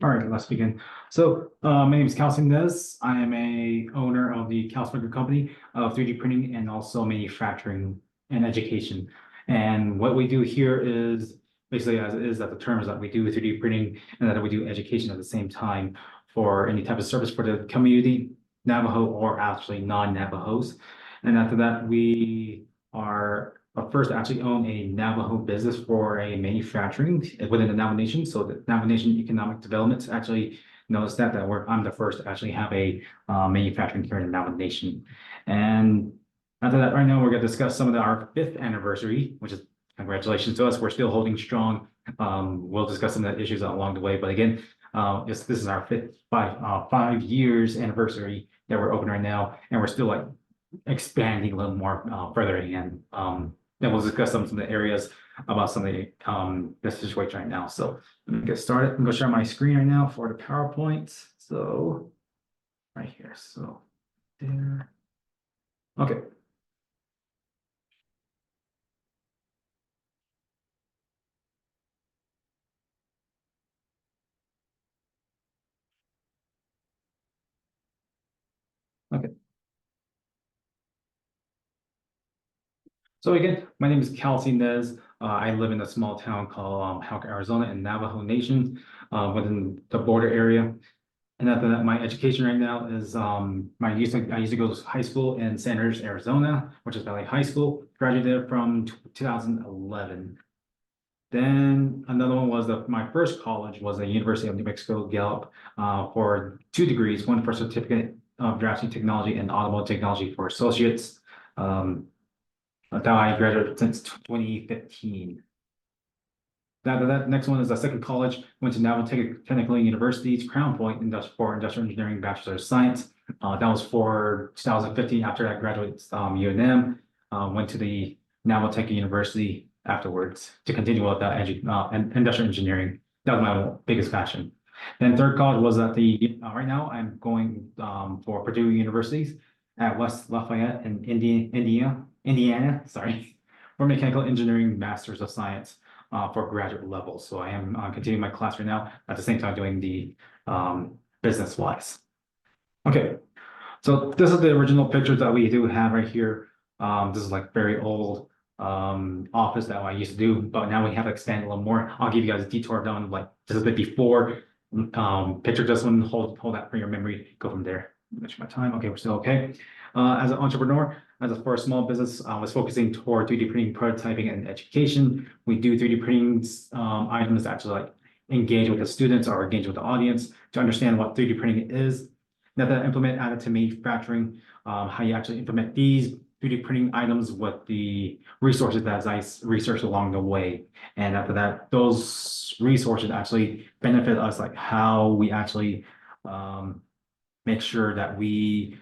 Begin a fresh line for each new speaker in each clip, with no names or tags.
All right, let's begin. So, my name is Kelsey Nez. I am a owner of the Calsmaker company of 3D printing and also manufacturing and education. And what we do here is basically as it is that the term is that we do 3D printing and that we do education at the same time for any type of service for the community, Navajo or actually non-Navajos. And after that, we are first actually own a Navajo business for a manufacturing within the Navajo Nation. So the Navajo Nation Economic Development actually noticed that I'm the first to actually have a manufacturing here in the Navajo Nation. And after that, right now we're going to discuss some of our 5th anniversary, which is congratulations to us. We're still holding strong. We'll discuss some of the issues along the way. But again, this is our 5 years anniversary that we're open right now, and we're still like expanding a little more further and then we'll discuss some of the areas about some of the situation right now. So let me get started. I'm gonna share my screen right now for the PowerPoint. So right here. So there. Okay. Okay. So again, my name is Kelsey Nez. I live in a small town called Halk, Arizona, in Navajo Nation, within the border area. And after that, my education right now is I used to go to high school in Sanders, Arizona, which is Valley High School. Graduated from 2011. Then another one was my first college was the University of New Mexico Gallup for 2 degrees, one for certificate of drafting technology and automotive technology for associates. That I graduated since 2015. That next one is the second college, went to Navajo Technical University's Crown Point for Industrial Engineering Bachelor of Science. That was for 2015. After I graduated UNM, went to the Navajo Tech University afterwards to continue with industrial engineering. That was my biggest passion. Then third college was at right now I'm going for Purdue University's at West Lafayette in Indiana, sorry, for Mechanical Engineering Masters of Science for graduate level. So I am continuing my class right now at the same time doing the business wise. Okay, so this is the original picture that we do have right here. This is like very old office that I used to do, but now we have expanded a little more. I'll give you guys a detour down like just a bit before. Picture this one, hold that for your memory, go from there. Mention my time. Okay, we're still okay. As an entrepreneur, for a small business, I was focusing toward 3D printing, prototyping, and education. We do 3D printing items that actually like engage with the students or engage with the audience to understand what 3D printing is. Now that I implement additive manufacturing, how you actually implement these 3D printing items with the resources that I researched along the way. And after that, those resources actually benefit us, like how we actually make sure that we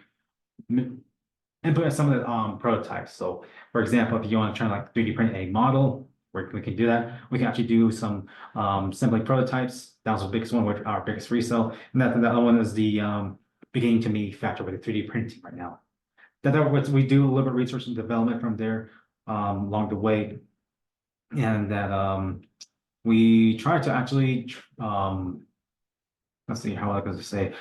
implement some of the prototypes. So for example, if you want to try to like 3D print a model, we can do that. We can actually do some assembly prototypes. That was the biggest one, with our biggest resale. And that the other one is the beginning to manufacture with the 3D printing right now. We do a little bit of research and development from there along the way. And that we try to actually let's see how I was to say,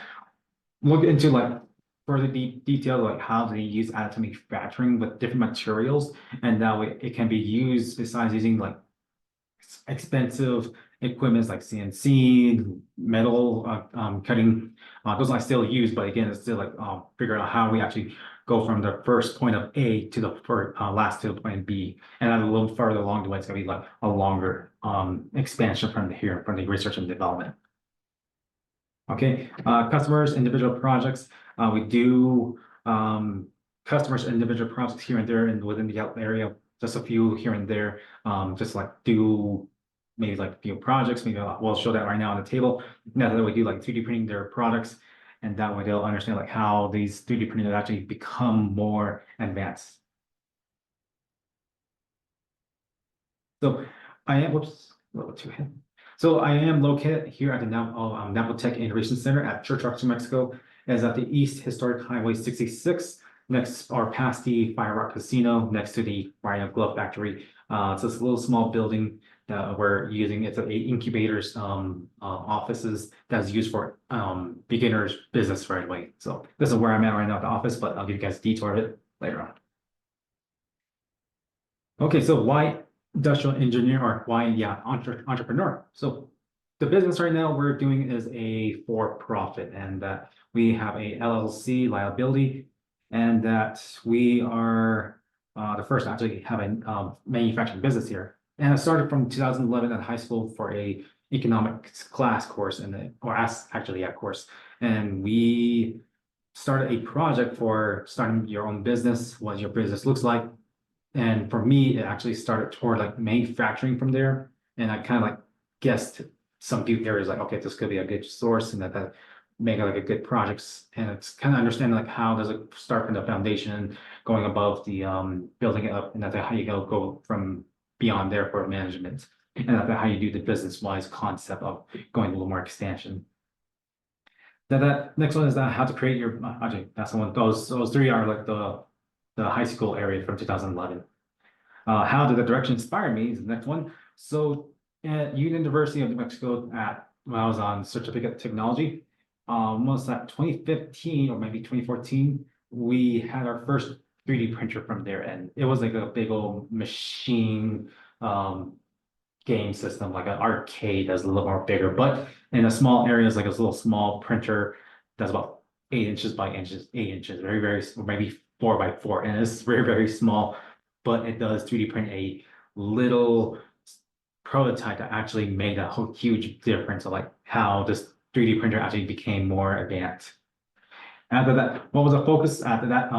look into like further detail, like how they use additive manufacturing with different materials, and that way it can be used besides using like expensive equipments like CNC, metal cutting. Those I still use, but again, it's still like figure out how we actually go from the first point of A to the last to the point B, and then a little further along the way, it's gonna be like a longer expansion from the research and development. Okay, customers, individual projects. We do customers, individual projects here and there and within the area, just a few here and there. Just like do maybe like a few projects. Maybe we'll show that right now on the table. Now that we do like 3D printing their products, and that way they'll understand like how these 3D printers actually become more advanced. So I am, whoops, a little too ahead. So I am located here at the Navajo Tech Innovation Center at Church Rock, New Mexico. Is at the East Historic Highway 66. next or past the Fire Rock Casino, next to the Rhino Glove Factory. It's this little small building that we're using. It's a incubators offices that's used for beginners business right away. So this is where I'm at right now at the office, but I'll give you guys a detour of it later on. Okay, so why industrial engineer or why, yeah, entrepreneur? So the business right now we're doing is a for-profit and that we have a LLC liability and that we are the first to actually have a manufacturing business here. And I started from 2011 at high school for a economics class course or as actually a course. And we started a project for starting your own business, what your business looks like, and for me, it actually started toward like manufacturing from there. And I kind of like guessed some few areas like, okay, this could be a good source and that make it like a good projects. And it's kind of understanding like how does it start from the foundation, going above the building it up, and that's how you go from beyond there for management. And that's how you do the business wise concept of going a little more expansion. That next one is how to create your actually that's the one. Those three are like the high school area from 2011. How did the direction inspire me is the next one. So at University of New Mexico when I was on certificate technology, almost at 2015 or maybe 2014, we had our first 3D printer from there. And it was like a big old machine game system, like an arcade that's a little more bigger, but in a small area, it's like a little small printer that's about 8 inches by 8 inches, very, very, or maybe 4 by 4. And it's very, very small, but it does 3D print a little prototype that actually made a whole huge difference of like how this 3D printer actually became more advanced. After that, what was the focus after that?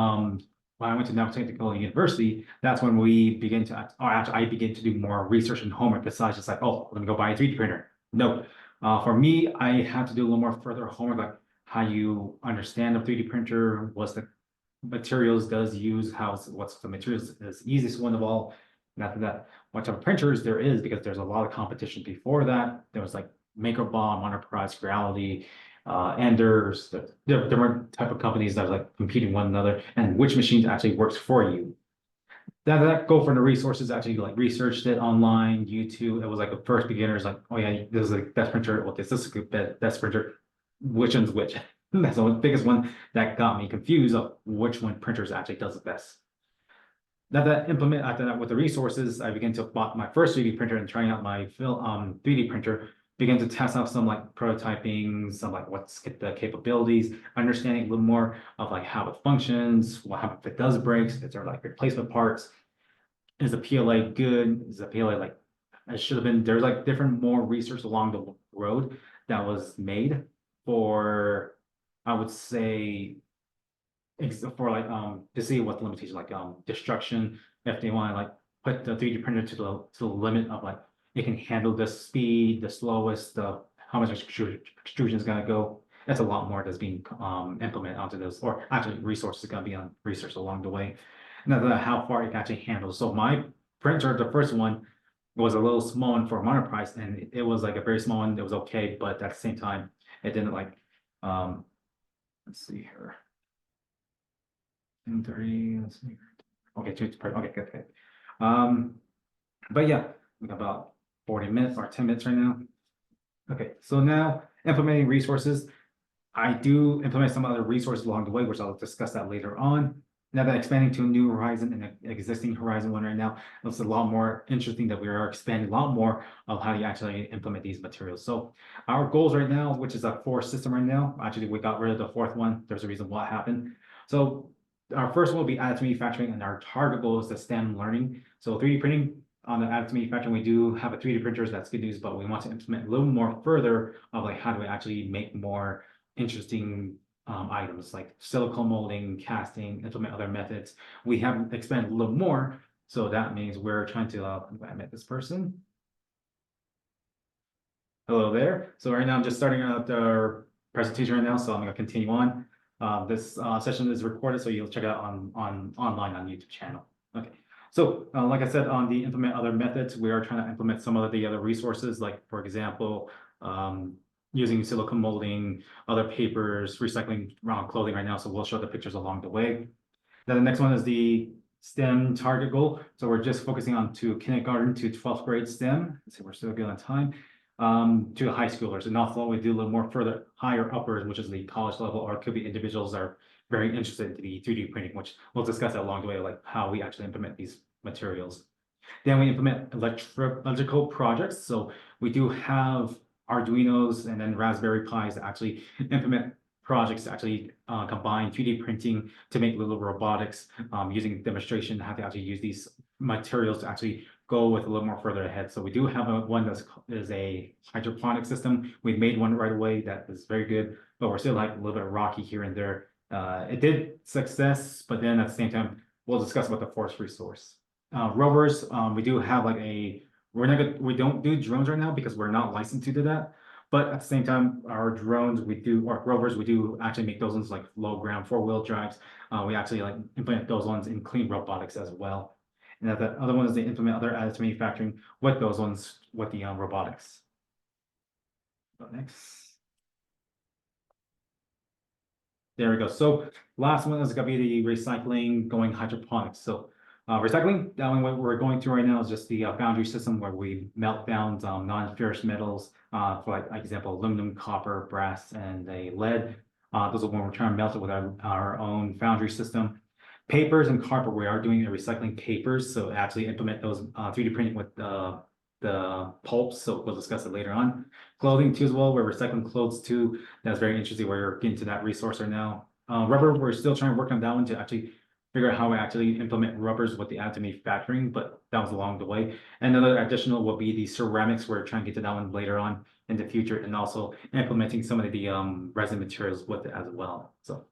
When I went to Navajo Technical University, that's when we begin to, or actually I begin to do more research and homework besides just like, oh, let me go buy a 3D printer. No, for me, I had to do a little more further homework, like how you understand a 3D printer, what's the materials does use, what's the materials is easiest one of all. And after that, what type of printers there is, because there's a lot of competition before that. There was like MakerBot, Monoprice, Reality, and there's different type of companies that are like competing one another and which machines actually works for you. That go for the resources, actually like researched it online, YouTube. It was like a first beginners like, oh yeah, this is the best printer. Okay, this is a good best printer. Which one's which? That's the biggest one that got me confused of which one printers actually does the best. That implement after that with the resources, I began to bought my first 3D printer and trying out my 3D printer, began to test out some like prototyping, some like what's the capabilities, understanding a little more of like how it functions, what happens if it does breaks, is there like replacement parts, is the PLA good, is the PLA like it should have been. There's like different more research along the road that was made for, I would say, for like to see what the limitations like destruction, if they want to like put the 3D printer to the limit of like it can handle the speed, the slowest, the how much extrusion is gonna go. That's a lot more that's being implemented onto this, or actually resources gonna be on research along the way. And how far it can actually handle. So my printer, the first one, was a little small one for Monoprice, and it was like a very small one. It was okay, but at the same time, it didn't like let's see here. 10:30, let's see. Okay, okay, good. But yeah, we got about 40 minutes or 10 minutes right now. Okay, so now implementing resources. I do implement some other resources along the way, which I'll discuss that later on. Now that expanding to a new horizon and an existing horizon one right now, it's a lot more interesting that we are expanding a lot more of how you actually implement these materials. So our goals right now, which is a 4 system right now, actually we got rid of the 4th one. There's a reason what happened. So our first one will be additive manufacturing, and our target goal is the STEM learning. So 3D printing on the additive manufacturing, we do have a 3D printers, that's good news, but we want to implement a little more further of like how do we actually make more interesting items like silicone molding, casting, implement other methods. We have expanded a little more, so that means we're trying to I met this person. Hello there. So right now I'm just starting out our presentation right now, so I'm going to continue on. This session is recorded, so you'll check it out online on YouTube channel. Okay. So like I said, on the implement other methods, we are trying to implement some of the other resources, like for example, using silicone molding, other papers, recycling around clothing right now. So we'll show the pictures along the way. Then the next one is the STEM target goal. So we're just focusing on to kindergarten to 12th grade STEM. So we're still good on time. To high schoolers, and also we do a little more further higher uppers, which is the college level, or it could be individuals that are very interested in the 3D printing, which we'll discuss along the way, like how we actually implement these materials. Then we implement electrical projects. So we do have Arduinos and then Raspberry Pis that actually implement projects to actually combine 3D printing to make little robotics using demonstration how to actually use these materials to actually go with a little more further ahead. So we do have one that is a hydroponic system. We made one right away that is very good, but we're still like a little bit rocky here and there. It did success, but then at the same time, we'll discuss about the forest resource. Rovers, we do have like we don't do drones right now because we're not licensed to do that. But at the same time, our drones, or rovers, we do actually make those ones like low ground 4-wheel drives. We actually like implement those ones in clean robotics as well. And the other one is they implement other additive manufacturing with those ones with the robotics. Go next. There we go. So last one is gonna be the recycling going hydroponics. So recycling, that one what we're going through right now is just the foundry system where we melt down non-ferrous metals for like example, aluminum, copper, brass, and a lead. Those are when we're trying to melt it with our own foundry system. Papers and carpet, we are doing the recycling papers. So actually implement those 3D printing with the pulps. So we'll discuss it later on. Clothing too as well. We're recycling clothes too. That's very interesting. We're getting to that resource right now. Rubber, we're still trying to work on that one to actually figure out how we actually implement rubbers with the additive manufacturing, but that was along the way. And another additional will be the ceramics. We're trying to get to that one later on in the future, and also implementing some of the resin materials with it as well. So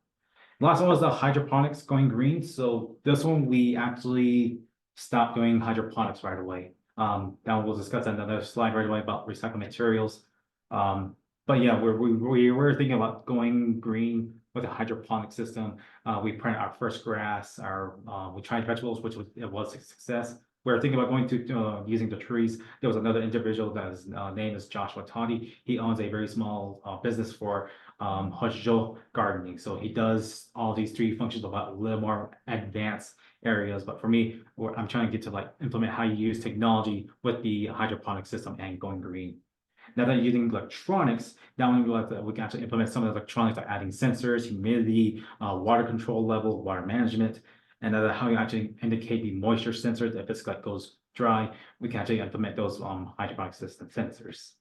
last one was the hydroponics going green. So this one we actually stopped doing hydroponics right away. Now we'll discuss another slide right away about recycled materials. But yeah, we're thinking about going green with a hydroponic system. We planted our first grass, we tried vegetables, which was a success. We're thinking about going to using the trees. There was another individual that his name is Joshua Toddy. He owns a very small business for Hozho gardening. So he does all these three functions about a little more advanced areas. But for me, I'm trying to get to like implement how you use technology with the hydroponic system and going green. Now that you're using electronics, now we can actually implement some of the electronics like adding sensors, humidity, water control level, water management, and how you actually indicate the moisture sensors. If it's like goes dry, we can actually implement those hydroponic system sensors.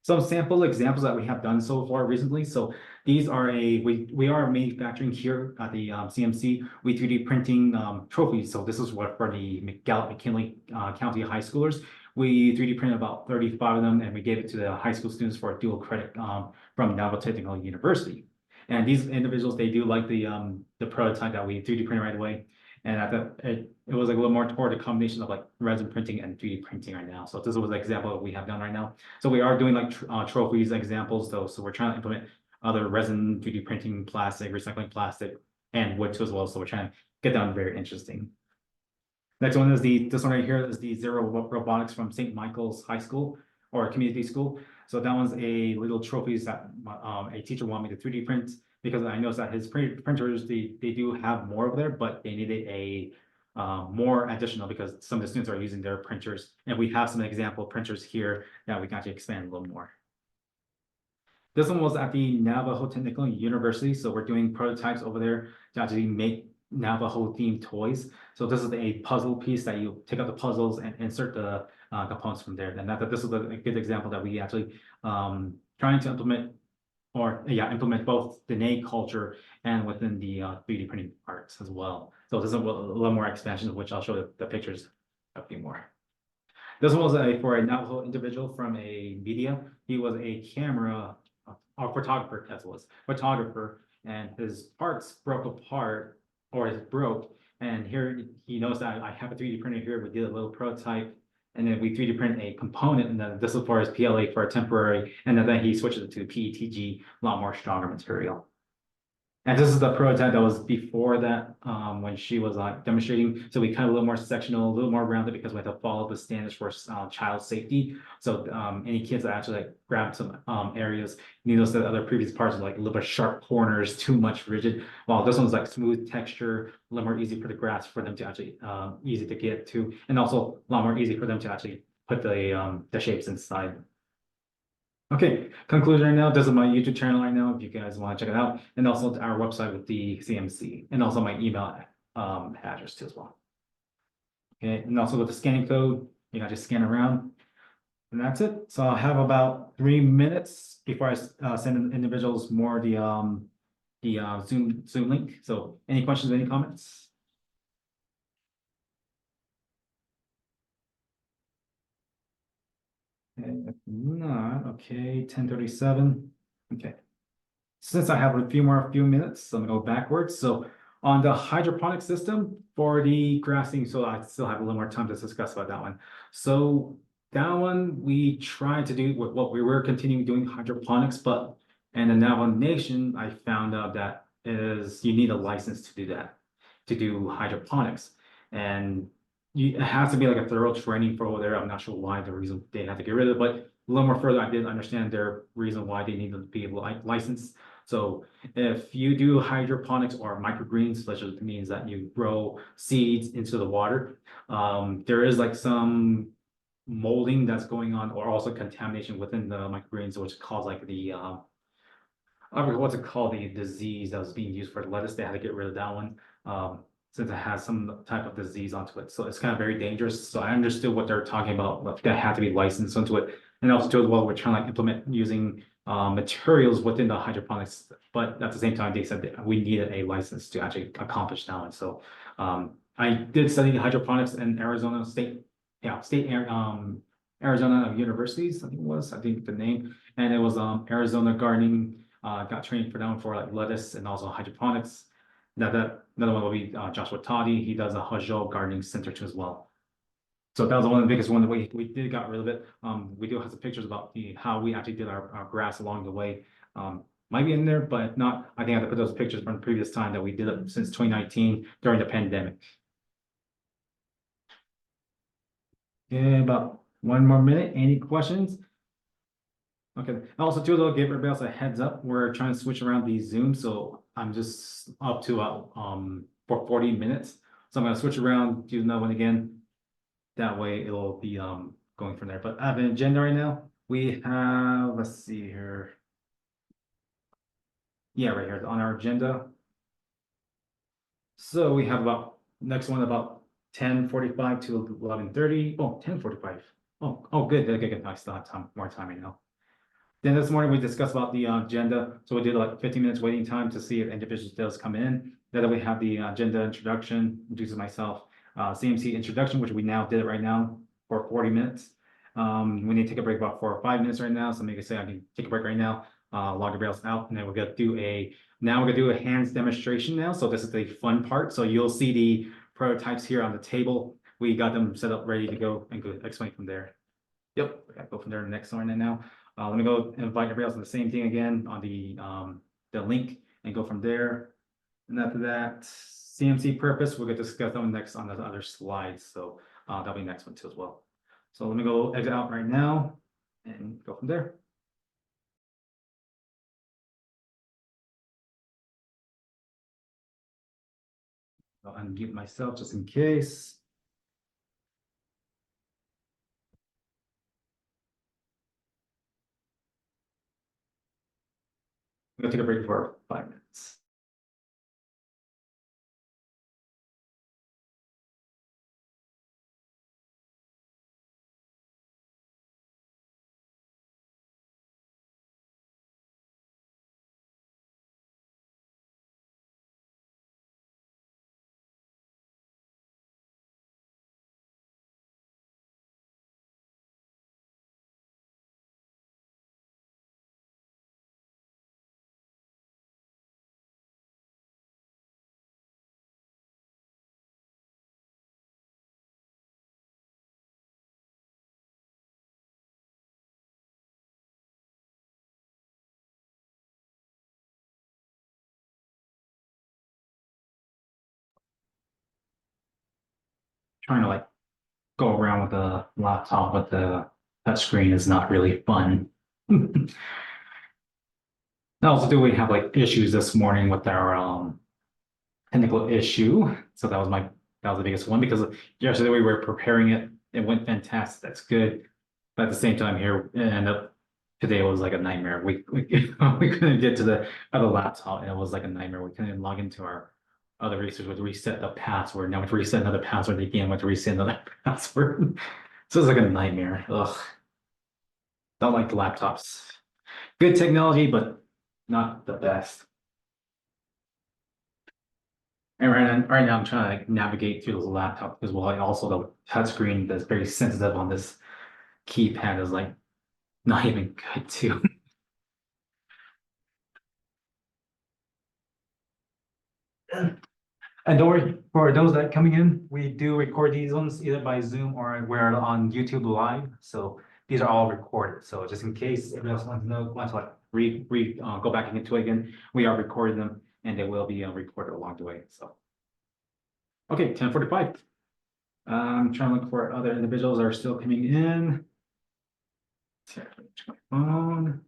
Some sample examples that we have done so far recently. So these are we are manufacturing here at the CMC. We 3D printing trophies. So this is what for the Gallup-McKinley County high schoolers. We 3D printed about 35 of them, and we gave it to the high school students for a dual credit from Navajo Technical University. And these individuals, they do like the prototype that we 3D printed right away. And it was like a little more toward a combination of like resin printing and 3D printing right now. So this was an example of what we have done right now. So we are doing like trophies examples though. So we're trying to implement other resin, 3D printing, plastic, recycling plastic, and wood too as well. So we're trying to get that very interesting. Next one is this one right here is the Zero Robotics from St. Michael's High School or Community School. So that one's a little trophies that a teacher wanted me to 3D print because I noticed that his printers, they do have more over there, but they needed a more additional because some of the students are using their printers. And we have some example printers here that we can actually expand a little more. This one was at the Navajo Technical University. So we're doing prototypes over there to actually make Navajo themed toys. So this is a puzzle piece that you take out the puzzles and insert the components from there. And this is a good example that we actually trying to implement implement both the Dene culture and within the 3D printing arts as well. So this is a little more expansion of which I'll show the pictures a few more. This one was for a Navajo individual from a media. He was a camera photographer, that was photographer, and his parts broke apart or it broke. And here he knows that I have a 3D printer here. We did a little prototype, and then we 3D print a component, and then this is for his PLA for a temporary, and then he switches it to PETG, a lot more stronger material. And this is the prototype that was before that, when she was demonstrating. So we cut a little more sectional, a little more rounded because we had to follow the standards for child safety. So any kids that actually like grab some areas, you notice that other previous parts are like a little bit sharp corners, too much rigid. While this one's like smooth texture, a little more easy for the grasp for them to actually easy to get to, and also a lot more easy for them to actually put the shapes inside. Okay, conclusion right now. This is my YouTube channel right now, if you guys want to check it out, and also our website with the CMC, and also my email address too as well. Okay, and also with the scanning code, you gotta just scan around, and that's it. So I'll have about 3 minutes before I send individuals more the Zoom link. So any questions, any comments? Okay, if not, okay, 10:37. Okay. Since I have a few minutes, I'm gonna go backwards. So on the hydroponic system for the grassing, so I still have a little more time to discuss about that one. So that one we tried to do with what we were continuing doing hydroponics, but in the Navajo Nation, I found out that is you need a license to do that, to do hydroponics. And it has to be like a thorough training for over there. I'm not sure why the reason they had to get rid of it, but a little more further, I did understand their reason why they need to be licensed. So if you do hydroponics or microgreens, which means that you grow seeds into the water, there is like some molding that's going on, or also contamination within the microgreens, which cause like I don't know what's it called, the disease that was being used for the lettuce. They had to get rid of that one. Since it has some type of disease onto it. So it's kind of very dangerous. So I understood what they're talking about, but that had to be licensed onto it. And also too, as well, we're trying to like implement using materials within the hydroponics, but at the same time, they said that we needed a license to actually accomplish that one. So I did study hydroponics in Arizona State, yeah, Arizona universities, I think it was, I think the name, and it was Arizona gardening. Got trained for them for like lettuce and also hydroponics. That another one will be Joshua Toddy. He does a Hajjo gardening center too as well. So that was one of the biggest one that we did got rid of it. We do have some pictures about how we actually did our grass along the way. Might be in there, but if not, I think I have to put those pictures from the previous time that we did it since 2019 during the pandemic. Okay, about 1 more minute. Any questions? Okay, and also too, though, give everybody else a heads up. We're trying to switch around the Zoom, so I'm just up to for 40 minutes. So I'm gonna switch around, do another one again. That way it'll be going from there. But I have an agenda right now. We have, let's see here. Yeah, right here on our agenda. So we have about next one about 10:45 to 11:30. Oh, 10:45. Oh, good. Okay, good. I still have time, more time right now. Then this morning we discussed about the agenda. So we did like 15 minutes waiting time to see if individuals does come in. Then we have the agenda introduction, introduces myself, CMC introduction, which we now did it right now for 40 minutes. We need to take a break about 4 or 5 minutes right now. So maybe say I can take a break right now, log your rails out, and then we're gonna do a hands demonstration now. So this is the fun part. So you'll see the prototypes here on the table. We got them set up, ready to go, and go explain from there. Yep, I go from there to the next one right now. Let me go invite everybody else on the same thing again on the link and go from there. And after that, CMC purpose, we're gonna discuss that one next on the other slides. So that'll be next one too as well. So let me go exit out right now and go from there. I'll unmute myself just in case. We're gonna take a break for 5 minutes. trying to like go around with a laptop with the touch screen is not really fun. Also, do we have like issues this morning with our technical issue? So that was the biggest one because yesterday we were preparing it. It went fantastic. That's good. But at the same time here, it ended up today was like a nightmare. We couldn't get to the other laptop and it was like a nightmare. We couldn't log into our other research with reset the password. Now we have to reset another password again, we have to reset another password. So it's like a nightmare. Ugh. Don't like the laptops. Good technology, but not the best. And right now I'm trying to like navigate through the laptop as well. Also the touchscreen that's very sensitive on this keypad is like not even good too. And don't worry, for those that coming in, we do record these ones either by Zoom or we're on YouTube Live. So these are all recorded. So just in case everyone else wants to know, wants to like go back into it again, we are recording them and they will be recorded along the way. So okay, 10:45. I'm trying to look for other individuals that are still coming in. Check my phone.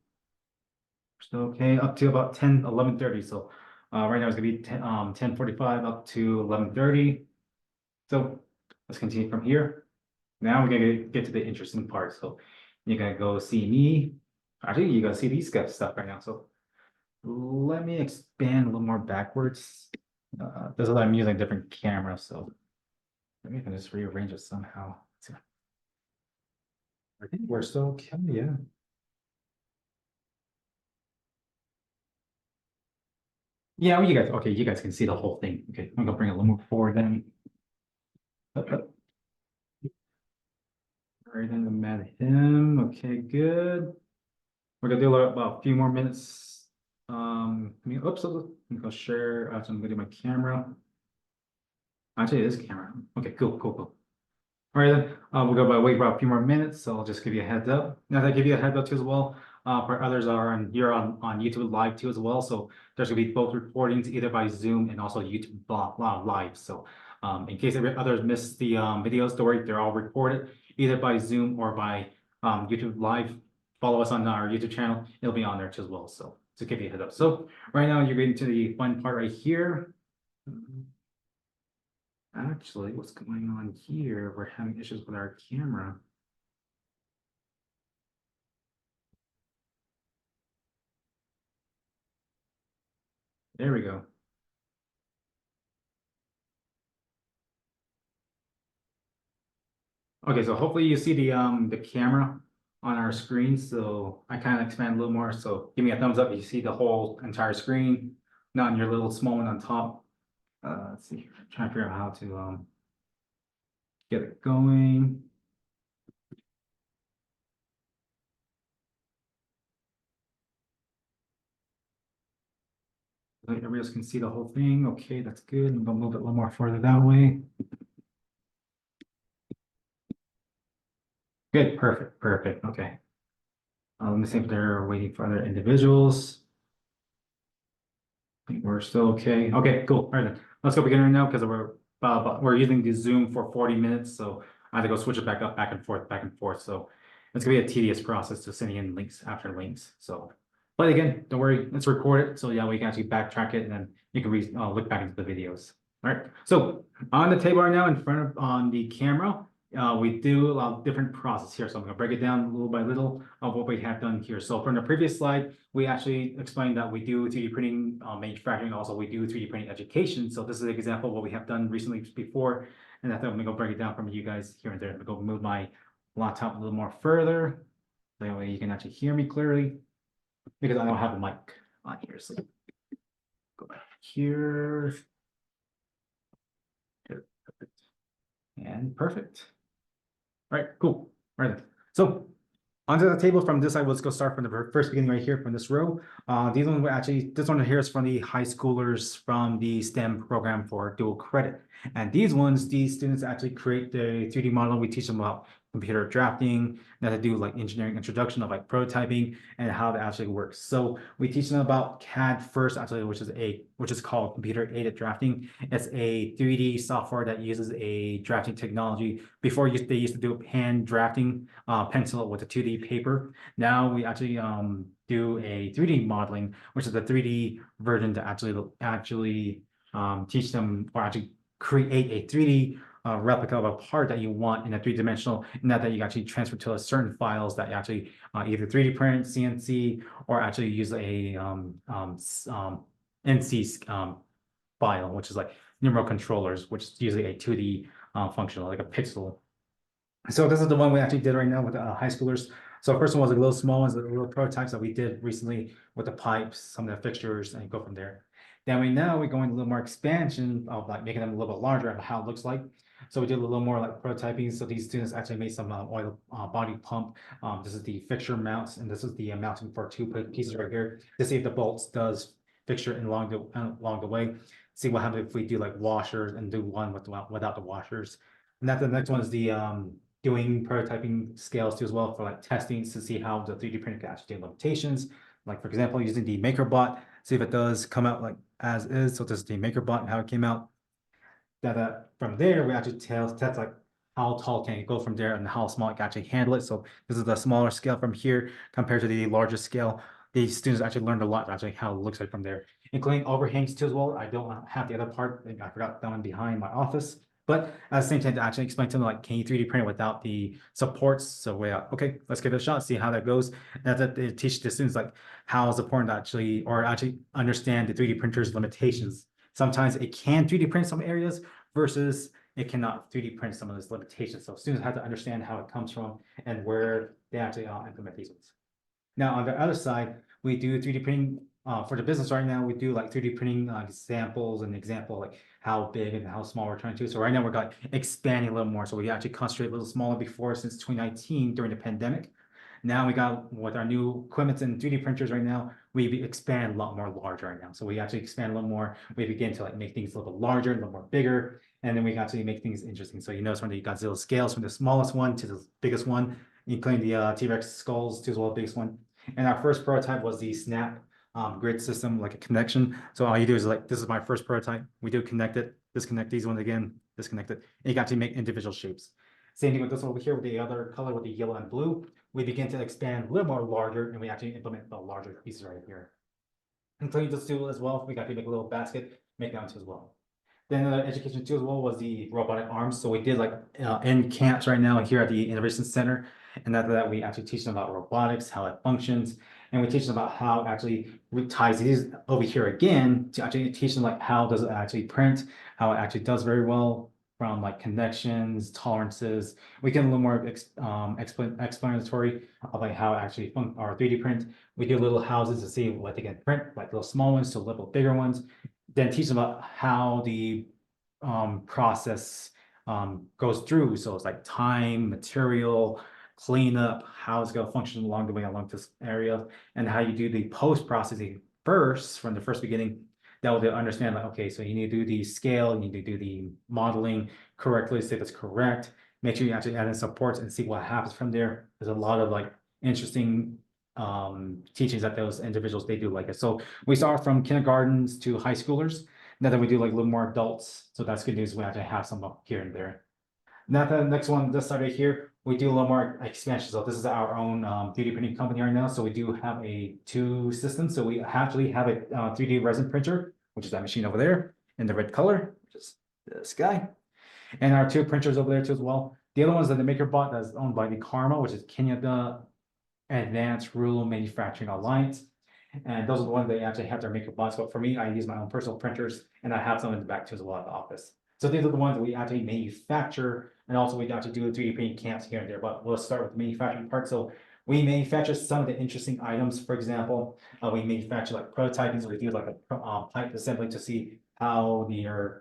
Still okay, up to about 11:30. So right now it's gonna be 10:45 up to 11:30. So let's continue from here. Now we're gonna get to the interesting part. So you're gonna go see me. Actually, you're gonna see these guys stuff right now. So let me expand a little more backwards. This is I'm using a different camera, so maybe I can just rearrange it somehow. I think we're still okay, yeah. Yeah, well, you guys can see the whole thing. Okay, I'm gonna bring it a little more forward then. Right, then I met him. Okay, good. We're gonna do about a few more minutes. Oops, I'm gonna share. Actually, I'm gonna do my camera. Actually, it is camera. Okay, cool. All right, then we'll go by wait for a few more minutes. So I'll just give you a heads up. Now that I give you a heads up too as well. For others are on here on YouTube Live too as well. So there's gonna be both recordings either by Zoom and also YouTube Live. So in case others miss the videos, don't worry, they're all recorded either by Zoom or by YouTube Live. Follow us on our YouTube channel. It'll be on there too as well. So to give you a heads up. So right now you're getting to the fun part right here. Actually, what's going on here? We're having issues with our camera. There we go. Okay, so hopefully you see the camera on our screen. So I kind of expand a little more. So give me a thumbs up if you see the whole entire screen, not in your little small one on top. Let's see, trying to figure out how to get it going. Like everybody else can see the whole thing. Okay, that's good. I'm gonna move it a little more further that way. Good, perfect. Okay. Let me see if they're waiting for other individuals. I think we're still okay. Okay, cool. All right, then. Let's go begin right now because we're using the Zoom for 40 minutes, so I have to go switch it back up, back and forth. So it's gonna be a tedious process to sending in links after links. So, but again, don't worry, let's record it. So yeah, we can actually backtrack it and then you can look back into the videos. All right. So on the table right now in front of on the camera, we do a lot of different process here. So I'm gonna break it down little by little of what we have done here. So from the previous slide, we actually explained that we do 3D printing manufacturing. Also, we do 3D printing education. So this is an example of what we have done recently before. And I thought I'm gonna go break it down from you guys here and there. I'm gonna go move my laptop a little more further. That way you can actually hear me clearly because I don't have a mic on here. So go back here. Perfect. And perfect. All right, cool. All right, so onto the table from this side, let's go start from the first beginning right here from this row. These ones were actually, this one here is from the high schoolers from the STEM program for dual credit. And these ones, these students actually create the 3D model. We teach them about computer drafting, and to do like engineering introduction of like prototyping and how that actually works. So we teach them about CAD first, actually, which is called computer aided drafting. It's a 3D software that uses a drafting technology. Before they used to do hand drafting, pencil with a 2D paper. Now we actually do a 3D modeling, which is the 3D version to actually teach them or actually create a 3D replica of a part that you want in a three-dimensional, and that you actually transfer to a certain files that you actually either 3D print, CNC, or actually use a NC file, which is like numeral controllers, which is usually a 2D functional, like a pixel. So this is the one we actually did right now with high schoolers. So first one was like little small ones, the little prototypes that we did recently with the pipes, some of the fixtures, and go from there. Then we go into a little more expansion of like making them a little bit larger of how it looks like. So we did a little more like prototyping. So these students actually made some oil body pump. This is the fixture mounts, and this is the mounting for two pieces right here to see if the bolts does fixture along the way. See what happens if we do like washers and do one without the washers. And that the next one is the doing prototyping scales too as well for like testing to see how the 3D printer can actually do limitations. Like for example, using the MakerBot, see if it does come out like as is. So this is the MakerBot and how it came out. That from there, we actually test like how tall can it go from there and how small it can actually handle it. So this is the smaller scale from here compared to the larger scale. These students actually learned a lot actually how it looks like from there, including overhangs too as well. I don't have the other part. I forgot that one behind my office. But at the same time, to actually explain to them like, can you 3D print it without the supports? So we okay, let's give it a shot, see how that goes. And that they teach the students like how it's important to actually understand the 3D printer's limitations. Sometimes it can 3D print some areas versus it cannot 3D print some of those limitations. So students have to understand how it comes from and where they actually implement these ones. Now, on the other side, we do 3D printing for the business right now. We do like 3D printing examples and example like how big and how small we're trying to. So right now we're got expanding a little more. So we actually concentrate a little smaller before since 2019 during the pandemic. Now we got with our new equipment and 3D printers right now, we expand a lot more larger right now. So we actually expand a little more. We begin to like make things a little bit larger, a little more bigger, and then we actually make things interesting. So you notice when you got Godzilla scales from the smallest one to the biggest one, including the T-Rex skulls to as well the biggest one. And our first prototype was the snap grid system, like a connection. So all you do is like, this is my first prototype. We do connect it, disconnect these ones again, disconnect it. And you got to make individual shapes. Same thing with this one over here with the other color with the yellow and blue. We begin to expand a little more larger and we actually implement the larger pieces right here. Including this tool as well, we got to make a little basket, make that into as well. Then education too as well was the robotic arms. So we did like in camps right now here at the Innovation Center. And after that, we actually teach them about robotics, how it functions. And we teach them about how actually we ties these over here again to actually teach them like how does it actually print, how it actually does very well from like connections, tolerances. We get a little more explanatory of like how it actually our 3D print. We do little houses to see what they can print, like little small ones to little bigger ones. Then teach them about how the process goes through. So it's like time, material, cleanup, how it's going to function along the way along this area, and how you do the post processing first from the first beginning. That will understand like, okay, so you need to do the scale, you need to do the modeling correctly, see if it's correct. Make sure you actually add in supports and see what happens from there. There's a lot of like interesting teachings that those individuals they do like it. So we start from kindergartens to high schoolers. Now that we do like a little more adults, so that's good news. We actually have some up here and there. Now the next one, this side right here, we do a little more expansion. So this is our own 3D printing company right now. So we do have two systems. So we actually have a 3D resin printer, which is that machine over there in the red color, which is this guy. And our two printers over there too as well. The other ones are the MakerBot that's owned by the Karma, which is Kenya Advanced Rural Manufacturing Alliance. And those are the ones that actually have their MakerBots. But for me, I use my own personal printers and I have some in the back too as well at the office. So these are the ones that we actually manufacture, and also we actually do 3D printing camps here and there, but we'll start with the manufacturing part. So we manufacture some of the interesting items. For example, we manufacture like prototyping, so we do like a pipe assembly to see how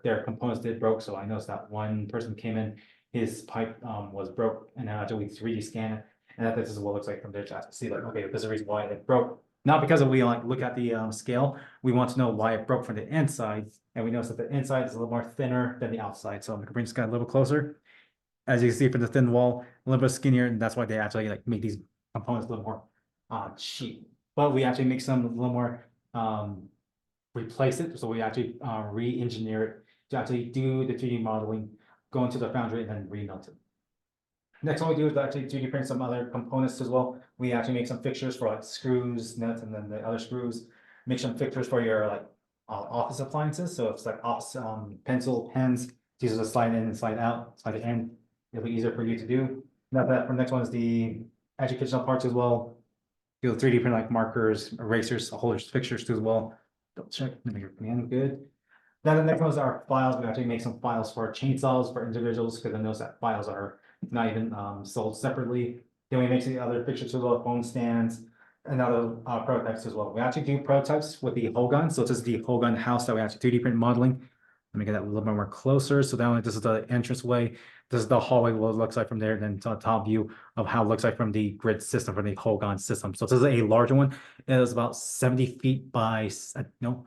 their components did broke. So I noticed that one person came in, his pipe was broke, and then after we 3D scan it, and that this is what it looks like from there to see like, okay, there's a reason why it broke. Not because we like look at the scale, we want to know why it broke from the inside, and we notice that the inside is a little more thinner than the outside. So I'm gonna bring this guy a little closer. as you can see from the thin wall, a little bit skinnier, and that's why they actually like make these components a little more cheap. But we actually make some a little more replace it. So we actually re-engineer it to actually do the 3D modeling, go into the foundry and then remelt it. Next one we do is actually 3D print some other components as well. We actually make some fixtures for like screws, nuts, and then the other screws. Make some fixtures for your like office appliances. So if it's like office pencil, pens, these are the slide in and slide out, slide in. It'll be easier for you to do. Now that for the next one is the educational parts as well. Do 3D print like markers, erasers, holders, fixtures too as well. Double check, make your command good. Then the next one is our files. We actually make some files for chainsaws for individuals because I noticed that files are not even sold separately. Then we make the other fixtures as well, phone stands, and other prototypes as well. We actually do prototypes with the Hogan. So this is the Hogan house that we actually 3D print modeling. Let me get that a little bit more closer. So now this is the entrance way. This is the hallway, what it looks like from there. Then to the top view of how it looks like from the grid system, from the Hogan system. So this is a larger one. It is about 70 feet by, no,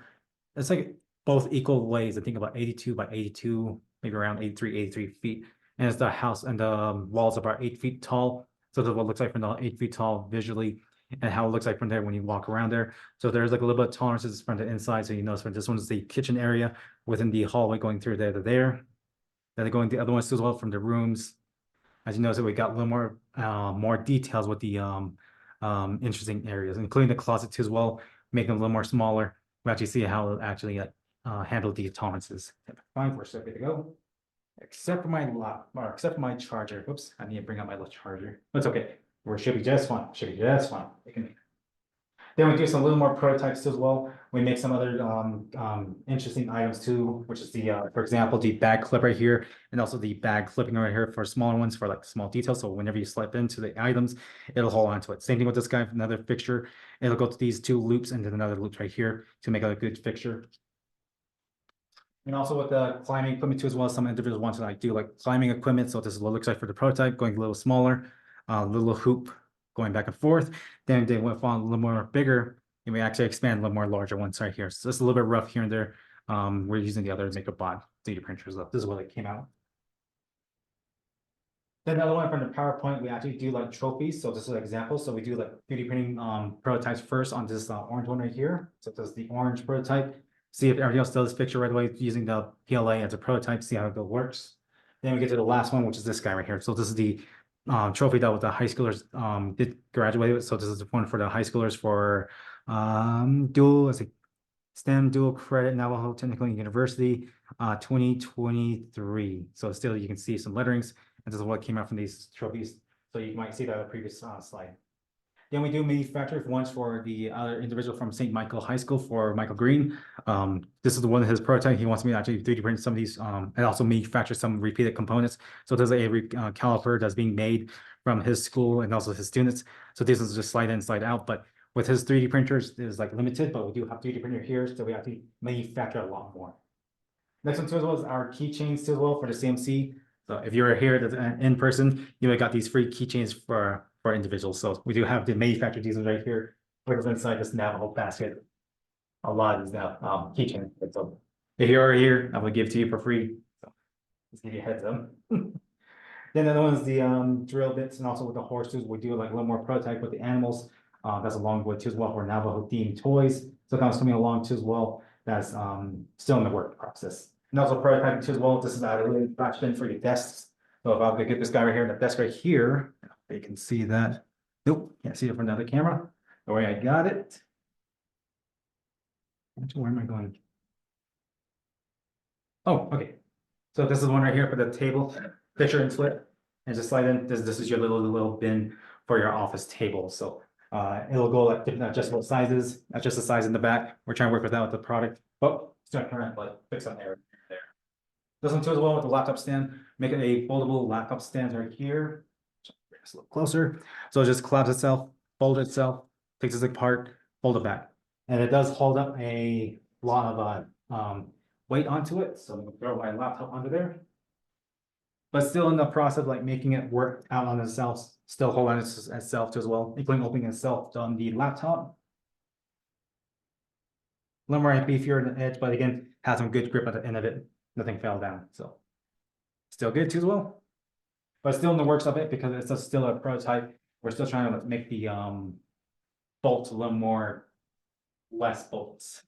it's like both equal ways. I think about 82 by 82, maybe around 83 feet. And it's the house and the walls are about 8 feet tall. So this is what it looks like from the 8 feet tall visually and how it looks like from there when you walk around there. So there's like a little bit of tolerances from the inside. So you notice from this one is the kitchen area within the hallway going through there to there. Then going the other ones as well from the rooms. As you notice, we got a little more details with the interesting areas, including the closet too as well, making them a little more smaller. We actually see how it actually handle the tolerances. Fine, we're still good to go. Except for my lock, or except for my charger. Oops, I need to bring out my charger. That's okay. We should be just fine. Should be just fine. It can. Then we do some little more prototypes as well. We make some other interesting items too, which is the for example, the bag clip right here, and also the bag clipping right here for smaller ones for like small details. So whenever you slip into the items, it'll hold on to it. Same thing with this guy, another fixture. It'll go to these two loops and then another loop right here to make a good fixture. And also with the climbing equipment too as well, some individuals want to like do like climbing equipment. So this is what it looks like for the prototype, going a little smaller, little hoop going back and forth. Then they went on a little more bigger, and we actually expand a little more larger ones right here. So it's a little bit rough here and there. We're using the other makeup bot 3D printers. This is what it came out. Then another one from the PowerPoint, we actually do like trophies. So this is an example. So we do like 3D printing prototypes first on this orange one right here. So this is the orange prototype. See if everything else does picture right away using the PLA as a prototype, see how it works. Then we get to the last one, which is this guy right here. So this is the trophy that the high schoolers did graduate with. So this is the one for the high schoolers for STEM dual credit Navajo Technical University 2023. So still you can see some letterings, and this is what came out from these trophies. So you might see that on the previous slide. Then we do manufacture ones for the other individual from St. Michael High School for Michael Green. This is the one of his prototype. He wants me to actually 3D print some of these and also manufacture some repeated components. So there's a caliper that's being made from his school and also his students. So this is just slide in, slide out. But with his 3D printers, is like limited, but we do have 3D printer here, so we actually manufacture a lot more. Next one too as well is our keychains too as well for the CMC. So if you're here in person, you have got these free keychains for individuals. So we do have the manufactured these right here, which is inside this Navajo basket. A lot of these now keychains. So if you're here, I'm gonna give it to you for free. So just give you a heads up. Then the other one is the drill bits, and also with the horses, we do like a little more prototype with the animals. That's along with too as well for Navajo themed toys. So that was coming along too as well. That's still in the work process. And also prototyping too as well. This is a really batch bin for your desks. So if I'm gonna get this guy right here in the desk right here, you can see that. Nope, can't see it from another camera. The way I got it. Where am I going? Oh, okay. So this is one right here for the table, picture and flip. And just slide in. This is your little bin for your office table. So it'll go like different adjustable sizes, not just the size in the back. We're trying to work with that with the product. Oh, it's not current, but fix some error there. This one too as well with the laptop stand. Make it a foldable laptop stand right here. Just a little closer. So it just collapses itself, fold itself, takes it apart, fold it back. And it does hold up a lot of weight onto it. So I'm gonna throw my laptop under there. But still in the process of like making it work out on itself, still hold on itself too as well, including opening itself on the laptop. A little more beefier on the edge, but again, has some good grip at the end of it. Nothing fell down, so still good too as well. but still in the works of it because it's still a prototype. We're still trying to make the bolts a little more less bolts.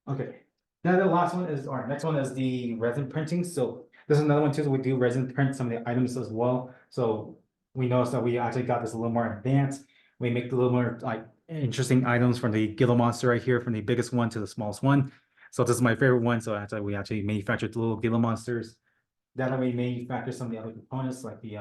Okay, now the last one is, or next one is the resin printing. So this is another one too. So we do resin print some of the items as well. So we noticed that we actually got this a little more advanced. We make a little more like interesting items from the Gila monster right here, from the biggest one to the smallest one. So this is my favorite one. So actually, we actually manufactured the little Gila monsters. Then we manufacture some of the other components like the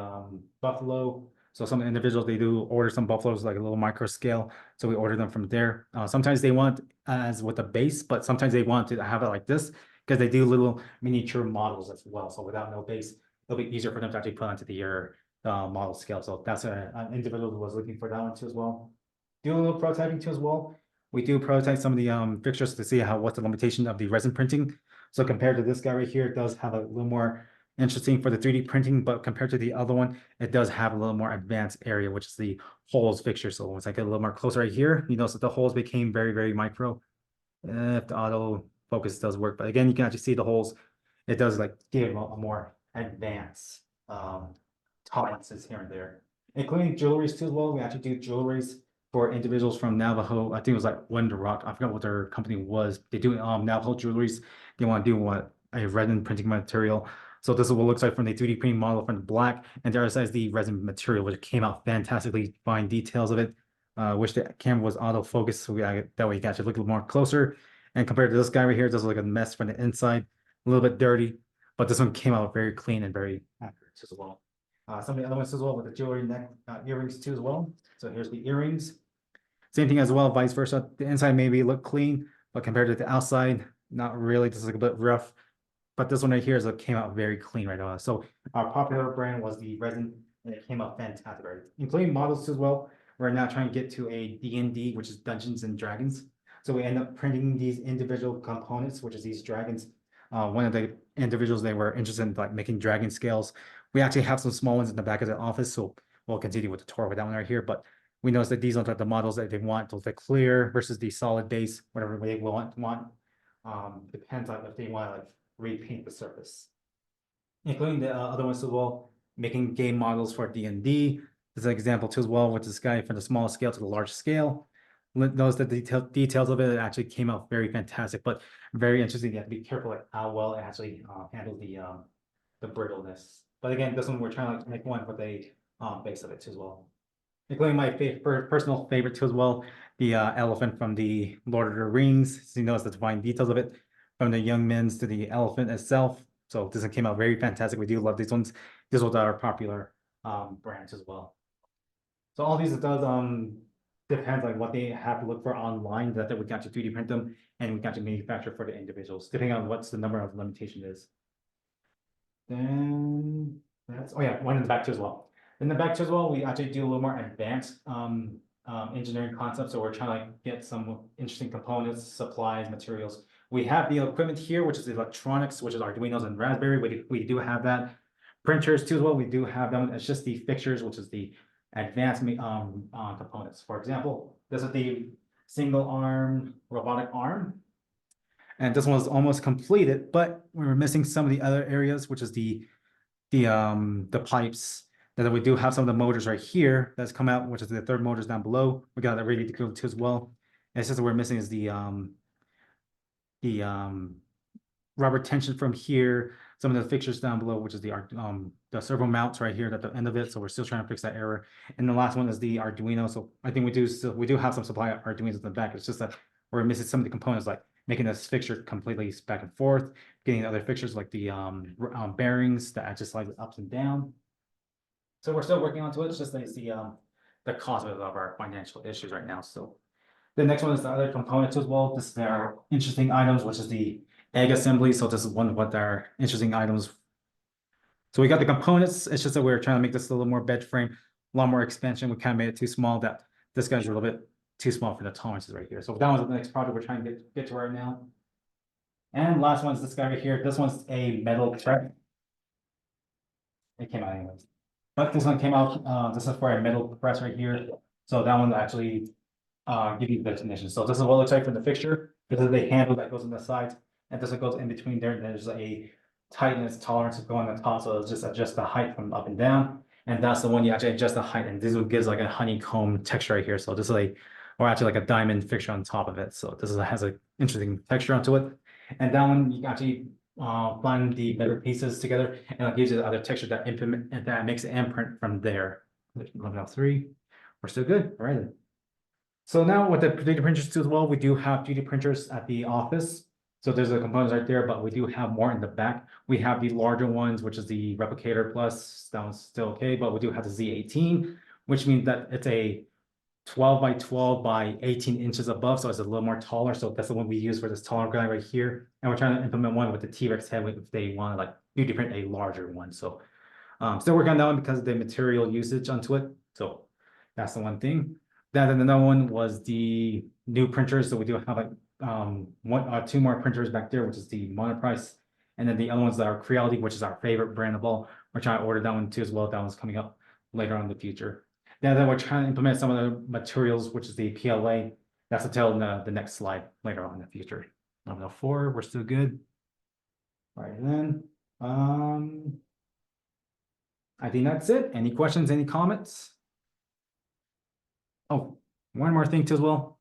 buffalo. So some individuals, they do order some buffaloes like a little micro scale. So we order them from there. Sometimes they want as with a base, but sometimes they want to have it like this because they do little miniature models as well. So without no base, it'll be easier for them to actually put onto the model scale. So that's an individual who was looking for that one too as well. Do a little prototyping too as well. We do prototype some of the fixtures to see what's the limitation of the resin printing. So compared to this guy right here, it does have a little more interesting for the 3D printing, but compared to the other one, it does have a little more advanced area, which is the holes fixture. So once I get a little more closer right here, you notice that the holes became very, very micro. If the auto focus does work, but again, you can actually see the holes. It does like give a more advanced tolerances here and there, including jewelries too as well. We actually do jewelries for individuals from Navajo. I think it was like Wonder Rock. I forgot what their company was. They do Navajo jewelries. They want to do what a resin printing material. So this is what it looks like from the 3D printing model from the black, and the other side is the resin material, which came out fantastically. Fine details of it. Wish the camera was autofocus so that way you can actually look a little more closer. And compared to this guy right here, it does look like a mess from the inside, a little bit dirty, but this one came out very clean and very accurate as well. Some of the other ones as well with the jewelry neck earrings too as well. So here's the earrings. Same thing as well, vice versa. The inside maybe look clean, but compared to the outside, not really. This is like a bit rough. But this one right here is came out very clean right away. So our popular brand was the resin, and it came out fantastic, right? Including models as well. We're now trying to get to a D&D, which is Dungeons and Dragons. So we end up printing these individual components, which is these dragons. One of the individuals, they were interested in like making dragon scales. We actually have some small ones in the back of the office, so we'll continue with the tour with that one right here. But we noticed that these are the models that they want, the clear versus the solid base, whatever they want. Depends on if they want to like repaint the surface, including the other ones as well, making game models for D&D. There's an example too as well with this guy from the small scale to the large scale. Notice that the details of it actually came out very fantastic, but very interesting. You have to be careful like how well it actually handles the brittleness. But again, this one we're trying to like, make one with a base of it too as well. Including my personal favorite too as well, the elephant from the Lord of the Rings. So you notice the fine details of it, from the young men's to the elephant itself. So this one came out very fantastic. We do love these ones. This was our popular brands as well. So all these, it does depends like what they have to look for online that we got to 3D print them, and we got to manufacture for the individuals, depending on what's the number of limitation is. Then that's, oh yeah, one in the back too as well. In the back too as well, we actually do a little more advanced engineering concepts. So we're trying to like, get some interesting components, supplies, materials. We have the equipment here, which is the electronics, which is Arduinos and Raspberry. We do have that. Printers too as well. We do have them. It's just the fixtures, which is the advanced components. For example, this is the single arm robotic arm. And this one was almost completed, but we were missing some of the other areas, which is the pipes. Then we do have some of the motors right here that's come out, which is the third motors down below. We got that ready to go too as well. And it's just that we're missing is the rubber tension from here, some of the fixtures down below, which is the servo mounts right here at the end of it. So we're still trying to fix that error. And the last one is the Arduino. So I think we do have some supply of Arduinos in the back. It's just that we're missing some of the components, like making this fixture completely back and forth, getting other fixtures like the bearings that just like ups and down. So we're still working onto it. It's just like the cause of our financial issues right now. So the next one is the other components as well. This is our interesting items, which is the egg assembly. So this is one of what our interesting items. So we got the components. It's just that we're trying to make this a little more bed frame, a lot more expansion. We kind of made it too small that this guy's a little bit too small for the tolerances right here. So that was the next project we're trying to get to right now. And last one is this guy right here. This one's a metal prep. It came out anyways. But this one came out, this is for a metal press right here. So that one actually give you the definition. So this is what it looks like from the fixture. This is the handle that goes on the sides, and this one goes in between there. And there's a tightness tolerance go on the top, so it'll just adjust the height from up and down. And that's the one you actually adjust the height, and this will gives like a honeycomb texture right here. So this is like, or actually like a diamond fixture on top of it. So this is, has an interesting texture onto it. And that one you can actually blend the better pieces together, and it gives you the other texture that implement and that makes an imprint from there. Level 3, we're still good. All right. So now with the 3D printers too as well, we do have 3D printers at the office. So there's the components right there, but we do have more in the back. We have the larger ones, which is the Replicator Plus. That one's still okay, but we do have the Z18, which means that it's a 12 by 12 by 18 inches above, so it's a little more taller. So that's the one we use for this taller guy right here. And we're trying to implement one with the T-Rex head if they want to like 3D print a larger one. So still working on that one because of the material usage onto it. So that's the one thing. Then another one was the new printers. So we do have like two more printers back there, which is the Monoprice. And then the other ones that are Creality, which is our favorite brand of all. We're trying to order that one too as well. That one's coming up later on in the future. Then we're trying to implement some of the materials, which is the PLA. That's a tell in the next slide later on in the future. Level 4, we're still good. All right, then. I think that's it. Any questions, any comments? Oh, one more thing too as well.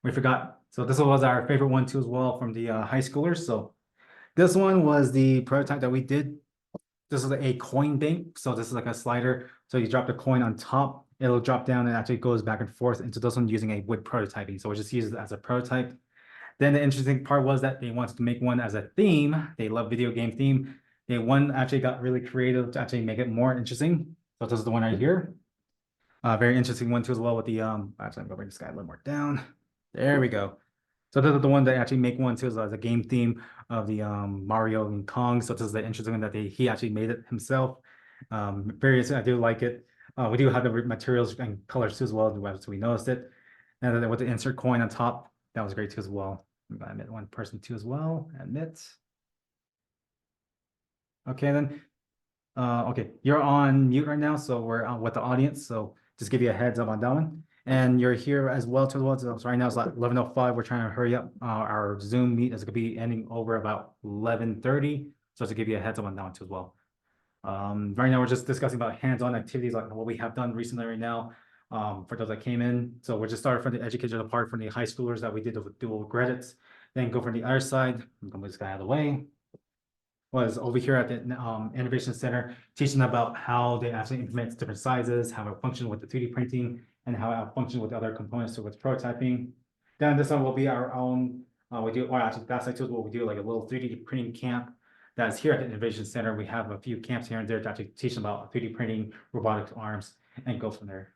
We forgot. So this was our favorite one too as well from the high schoolers. So this one was the prototype that we did. This is a coin bank. So this is like a slider. So you drop the coin on top, it'll drop down and actually goes back and forth into this one using a wood prototyping. So we just use it as a prototype. Then the interesting part was that they wanted to make one as a theme. They love video game theme. They one actually got really creative to actually make it more interesting. So this is the one right here. Very interesting one too as well with the actually I'm gonna bring this guy a little more down. There we go. So this is the one that actually make one too as a game theme of the Mario and Kong. So this is the interesting one that he actually made it himself. Very I do like it. We do have the materials and colors too as well, so we noticed it. And then with the insert coin on top, that was great too as well. I'm gonna admit one person too as well. Admit. Okay, then. Okay, you're on mute right now, so we're with the audience. So just give you a heads up on that one. And you're here as well to the world. So right now it's like 11:05. We're trying to hurry up. Our Zoom meet is gonna be ending over about 11:30. So to give you a heads up on that one too as well. Right now we're just discussing about hands-on activities like what we have done recently right now. For those that came in. So we're just starting from the educational part from the high schoolers that we did with dual credits. Then go from the other side. I'm gonna move this guy out of the way. Was over here at the Innovation Center, teaching about how they actually implement different sizes, how it functions with the 3D printing, and how it functions with other components with prototyping. Then this one will be our own, we do, or actually that's like what we do, like a little 3D printing camp that's here at the Innovation Center. We have a few camps here and there to actually teach them about 3D printing, robotic arms, and go from there.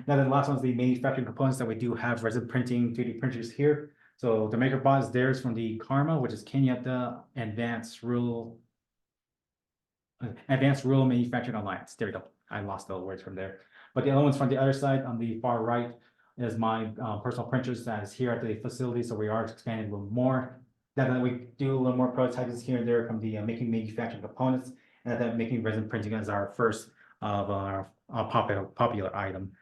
Now the last one is the manufacturing components that we do have resin printing 3D printers here. So the MakerBot is theirs from the Karma, which is Kenyatta Advanced Rural Manufacturing Alliance. There we go. I lost the words from there. But the other one's from the other side on the far right is my personal printers that is here at the facility. So we are expanding a little more. Then we do a little more prototypes here and there from the making manufacturing components, and then making resin printing as our first of our popular item.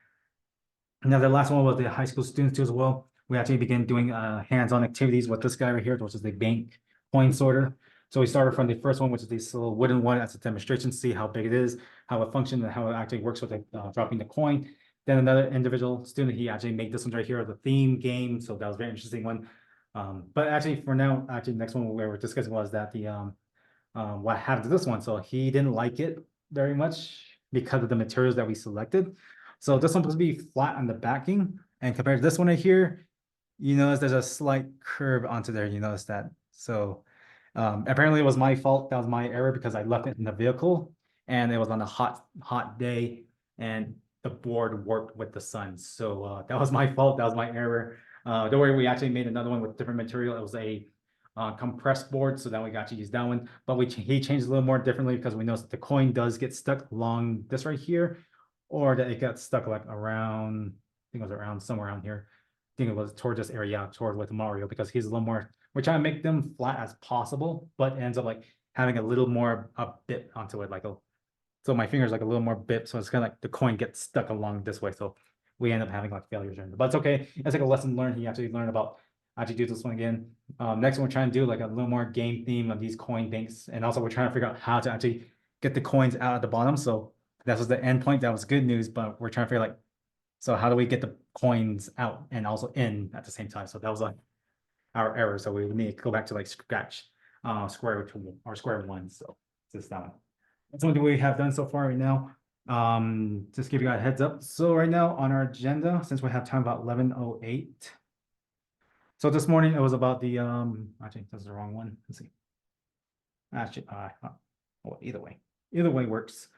Now the last one was the high school students too as well. We actually began doing hands-on activities with this guy right here, which is the bank coin sorter. So we started from the first one, which is this little wooden one as a demonstration to see how big it is, how it functions, and how it actually works with dropping the coin. Then another individual student, he actually made this one right here, the theme game. So that was a very interesting one. But actually for now, actually next one we were discussing was that the what happened to this one. So he didn't like it very much because of the materials that we selected. So this one's supposed to be flat on the backing, and compared to this one right here, you notice there's a slight curve onto there. You notice that. So apparently it was my fault. That was my error because I left it in the vehicle and it was on a hot day and the board warped with the sun. So that was my fault. That was my error. Don't worry, we actually made another one with different material. It was a compressed board, so then we got to use that one. But he changed a little more differently because we noticed that the coin does get stuck along this right here, or that it got stuck like around, I think it was around somewhere around here. I think it was toward this area, toward with Mario, because he's a little more, we're trying to make them flat as possible, but ends up like having a little more a bit onto it, like so my finger's like a little more bit, so it's kind of like the coin gets stuck along this way. So we end up having like failures in it, but it's okay. It's like a lesson learned. He actually learned about actually do this one again. Next one, we're trying to do like a little more game theme of these coin banks. And also we're trying to figure out how to actually get the coins out at the bottom. So that was the end point. That was good news, but we're trying to figure like, so how do we get the coins out and also in at the same time? So that was like our error. So we need to go back to like scratch, square two or square one. So just that one. That's one thing we have done so far right now. Just give you guys a heads up. So right now on our agenda, since we have time about 11:08. So this morning it was about the actually that's the wrong one. Let's see. Actually, well, either way works.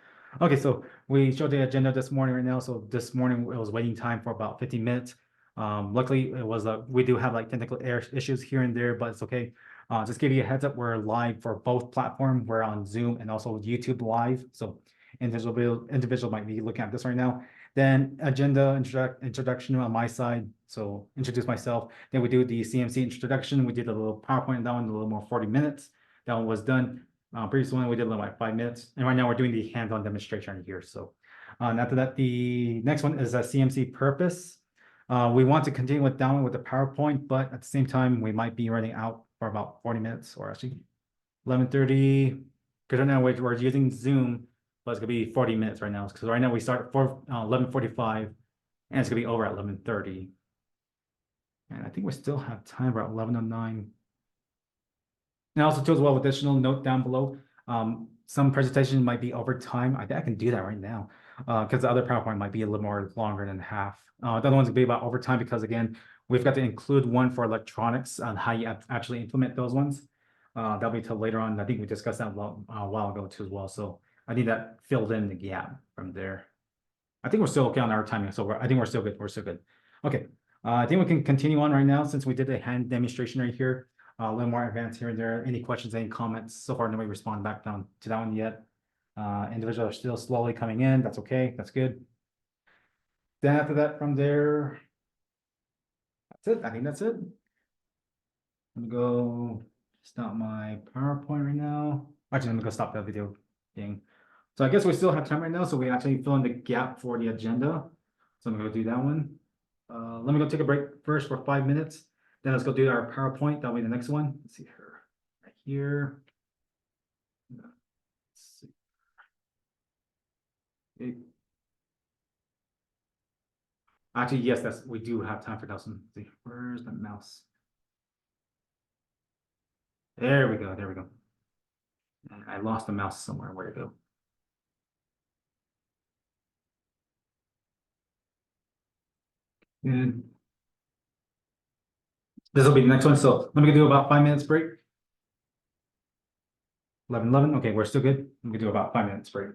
Okay, so we showed the agenda this morning right now. So this morning it was waiting time for about 15 minutes. Luckily it was we do have like technical error issues here and there, but it's okay. Just give you a heads up, we're live for both platforms. We're on Zoom and also YouTube live. So individual might be looking at this right now. Then agenda introduction on my side. So introduce myself. Then we do the CMC introduction. We did a little PowerPoint, that one a little more 40 minutes. That one was done. Previous one we did like 5 minutes. And right now we're doing the hands-on demonstration here. So and after that, the next one is a CMC purpose. We want to continue with that one with the PowerPoint, but at the same time, we might be running out for about 40 minutes or actually 11:30. Because right now we're using Zoom, but it's gonna be 40 minutes right now. Because right now we start at 11:45 and it's gonna be over at 11:30. And I think we still have time for 11:09. And also too as well, additional note down below. Some presentation might be over time. I think I can do that right now. Because the other PowerPoint might be a little more longer than half. The other ones will be about overtime because again, we've got to include one for electronics on how you actually implement those ones. That'll be till later on. I think we discussed that a while ago too as well. So I think that filled in the gap from there. I think we're still okay on our timing. So I think we're still good. We're still good. Okay. I think we can continue on right now since we did a hand demonstration right here. A little more advanced here and there. Any questions, any comments? So far, nobody responded back down to that one yet. Individuals are still slowly coming in. That's okay. That's good. Then after that, from there, that's it. I think that's it. Let me go stop my PowerPoint right now. Actually, let me go stop that video thing. So I guess we still have time right now. So we actually fill in the gap for the agenda. So I'm gonna go do that one. Let me go take a break first for 5 minutes. Then let's go do our PowerPoint. That'll be the next one. Let's see here, right here. Let's see. Okay. Actually, yes, we do have time for that one. Let's see, where's the mouse? There we go. There we go. And I lost the mouse somewhere. Where'd it go? Good. This will be the next one. So let me do about 5 minutes break. 11:11. Okay, we're still good. I'm gonna do about 5 minutes break.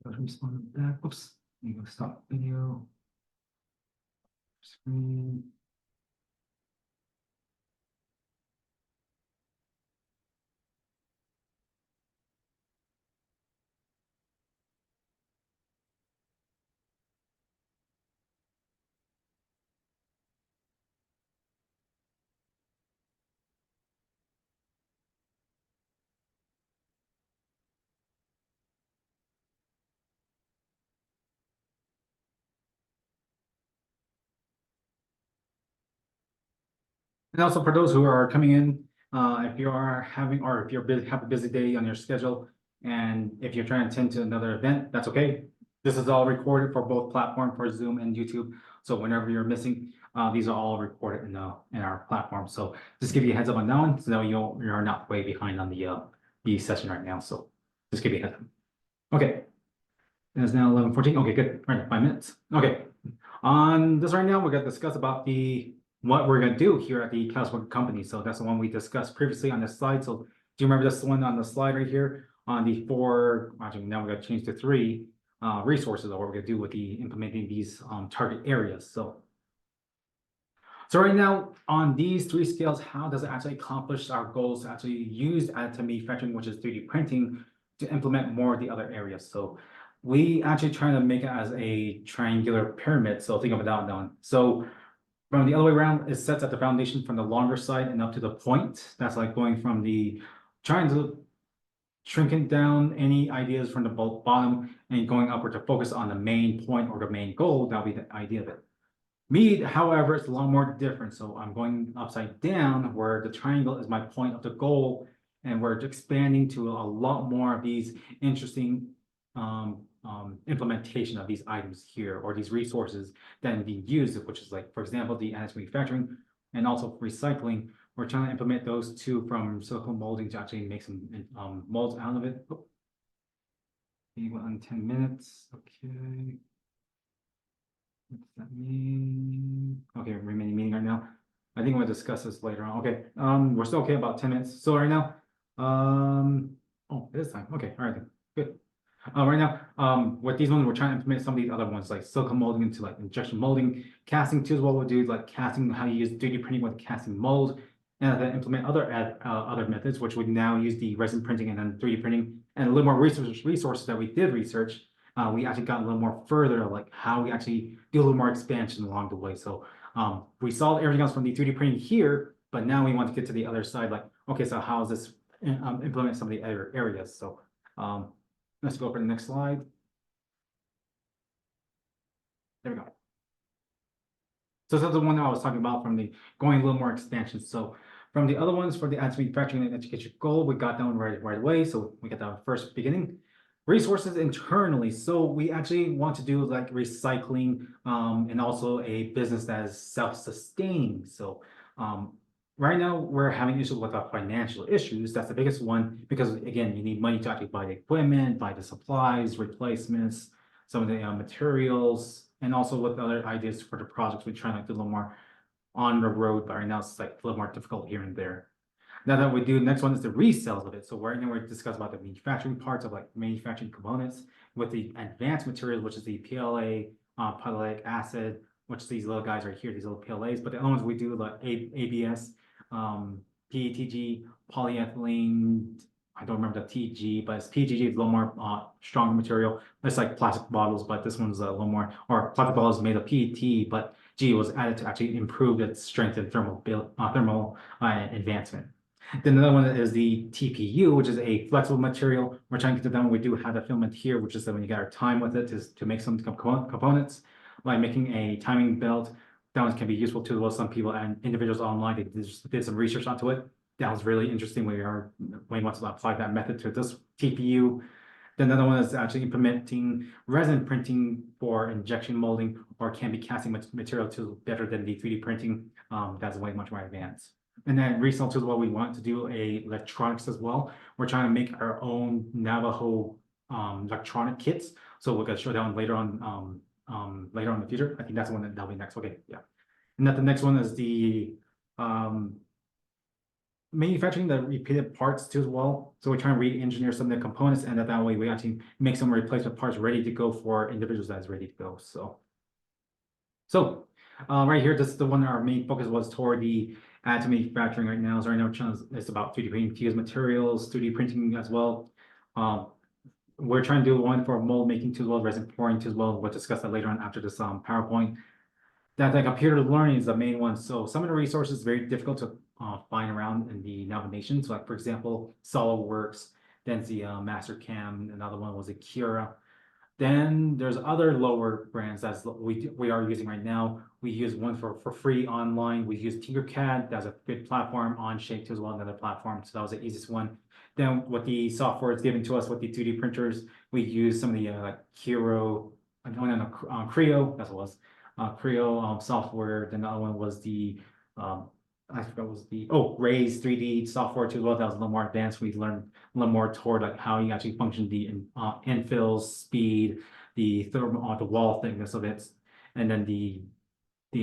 Respond back. Oops. I'm gonna stop video. Screen. And also for those who are coming in, if you are having, or if you're busy, have a busy day on your schedule, and if you're trying to attend to another event, that's okay. This is all recorded for both platform, for Zoom and YouTube. So whenever you're missing, these are all recorded in our platform. So just give you a heads up on that one, so that you're not way behind on the session right now. So just give you a heads up. Okay. It is now 11:14. Okay, good. All right, 5 minutes. Okay. On this right now, we're gonna discuss about what we're gonna do here at the California company. So that's the one we discussed previously on this slide. So do you remember this one on the slide right here on the four, actually now we're gonna change to three resources of what we're gonna do with the implementing these target areas. So right now on these three scales, how does it actually accomplish our goals to actually use additive manufacturing, which is 3D printing, to implement more of the other areas? So we actually try to make it as a triangular pyramid. So think of it down. So from the other way around, it sets at the foundation from the longer side and up to the point. That's like going from trying to shrinking down any ideas from the bottom and going upward to focus on the main point or the main goal. That'll be the idea of it. Me, however, it's a lot more different. So I'm going upside down where the triangle is my point of the goal, and we're expanding to a lot more of these interesting implementation of these items here, or these resources that can be used, which is like, for example, the additive manufacturing and also recycling. We're trying to implement those two from silicone molding to actually make some molds out of it. Oh, 10 minutes. Okay. What does that mean? Okay, remaining meeting right now. I think we'll discuss this later on. Okay, we're still okay about 10 minutes. So right now, oh, it is time. Okay, all right, good. Right now, with these ones, we're trying to implement some of these other ones, like silicone molding into like injection molding, casting too. What we'll do, like casting, how you use 3D printing with casting mold, and then implement other methods, which would now use the resin printing and then 3D printing, and a little more resources that we did research. We actually got a little more further, like how we actually do a little more expansion along the way. So we solved everything else from the 3D printing here, but now we want to get to the other side, like, okay, so how is this implement some of the other areas? So let's go for the next slide. There we go. So that's the one that I was talking about from the going a little more expansion. So from the other ones for the advanced manufacturing and education goal, we got that one right away. So we got that first beginning. Resources internally. So we actually want to do like recycling and also a business that is self-sustaining. So right now we're having issues with our financial issues. That's the biggest one because again, you need money to actually buy the equipment, buy the supplies, replacements, some of the materials, and also with other ideas for the projects. We're trying to do a little more on the road, but right now it's like a little more difficult here and there. Now that we do, next one is the resales of it. So right now we're discussing about the manufacturing parts of like manufacturing components with the advanced materials, which is the PLA, polylactic acid, which these little guys right here, these little PLAs. But the other ones we do like ABS, PETG, polyethylene. I don't remember the TG, but it's PGG is a little more stronger material. It's like plastic bottles, but this one's a little more, or plastic bottles made of PET, but G was added to actually improve its strength and thermal advancement. Then another one is the TPU, which is a flexible material. We're trying to get to that. We do have the filament here, which is that when you got our time with it is to make some components, like making a timing belt. That one can be useful to well, some people and individuals online. They just did some research onto it. That was really interesting. We want to apply that method to this TPU. Then another one is actually implementing resin printing for injection molding or can be casting material to better than the 3D printing. That's way much more advanced. And then resale tools, what we want to do electronics as well. We're trying to make our own Navajo electronic kits. So we're gonna show that one later on in the future. I think that's the one that'll be next. Okay, yeah. And then the next one is the manufacturing the repeated parts too as well. So we try and re-engineer some of the components, and that way we actually make some replacement parts ready to go for individuals that's ready to go. So right here, this is the one our main focus was toward the add to manufacturing right now. So right now it's about 3D printing fused materials, 3D printing as well. We're trying to do one for mold making too as well, resin pouring too as well. We'll discuss that later on after this PowerPoint. That the computer learning is the main one. So some of the resources very difficult to find around in the Navajo Nation. So like for example, SolidWorks, then the Mastercam, another one was Akira. Then there's other lower brands that's we are using right now. We use one for free online. We use Tinkercad. That's a good platform. Onshape too as well, another platform. So that was the easiest one. Then what the software is given to us with the 2D printers, we use some of the like Creo, Creo, that's what it was. Creo software. Then the other one was the I forgot what was the Raise 3D software too as well. That was a little more advanced. We learned a little more toward like how you actually function the infills, speed, the thermal, the wall thickness of it, and then the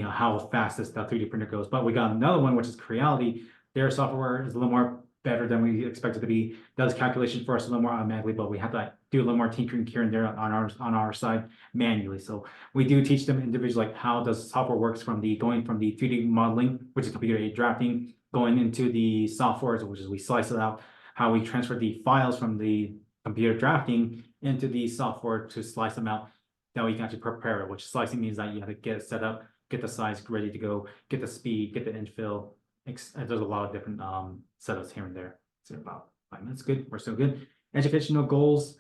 how fast this the 3D printer goes. But we got another one which is Creality. Their software is a little more better than we expected to be. Does calculation for us a little more automatically, but we have to like, do a little more tinkering here and there on our side manually. So we do teach them individually like how does software works from the going from the 3D modeling, which is computer aided drafting, going into the software, which is we slice it out, how we transfer the files from the computer drafting into the software to slice them out. That way you can actually prepare it, which slicing means that you have to get it set up, get the size ready to go, get the speed, get the infill. There's a lot of different setups here and there. So about 5 minutes, good. We're still good. Educational goals.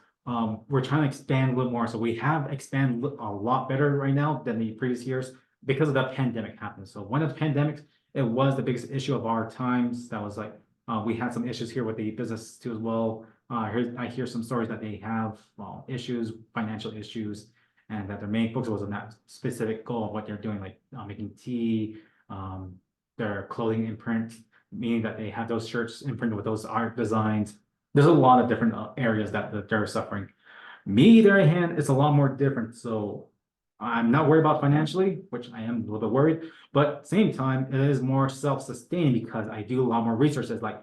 We're trying to expand a little more. So we have expanded a lot better right now than the previous years because of the pandemic happened. So one of the pandemics, it was the biggest issue of our times. That was like we had some issues here with the business too as well. I hear some stories that they have issues, financial issues, and that their main focus was on that specific goal of what they're doing, like making tea, their clothing imprint, meaning that they have those shirts imprinted with those art designs. There's a lot of different areas that they're suffering. Me, their hand, it's a lot more different. So I'm not worried about financially, which I am a little bit worried, but same time, it is more self-sustained because I do a lot more resources, like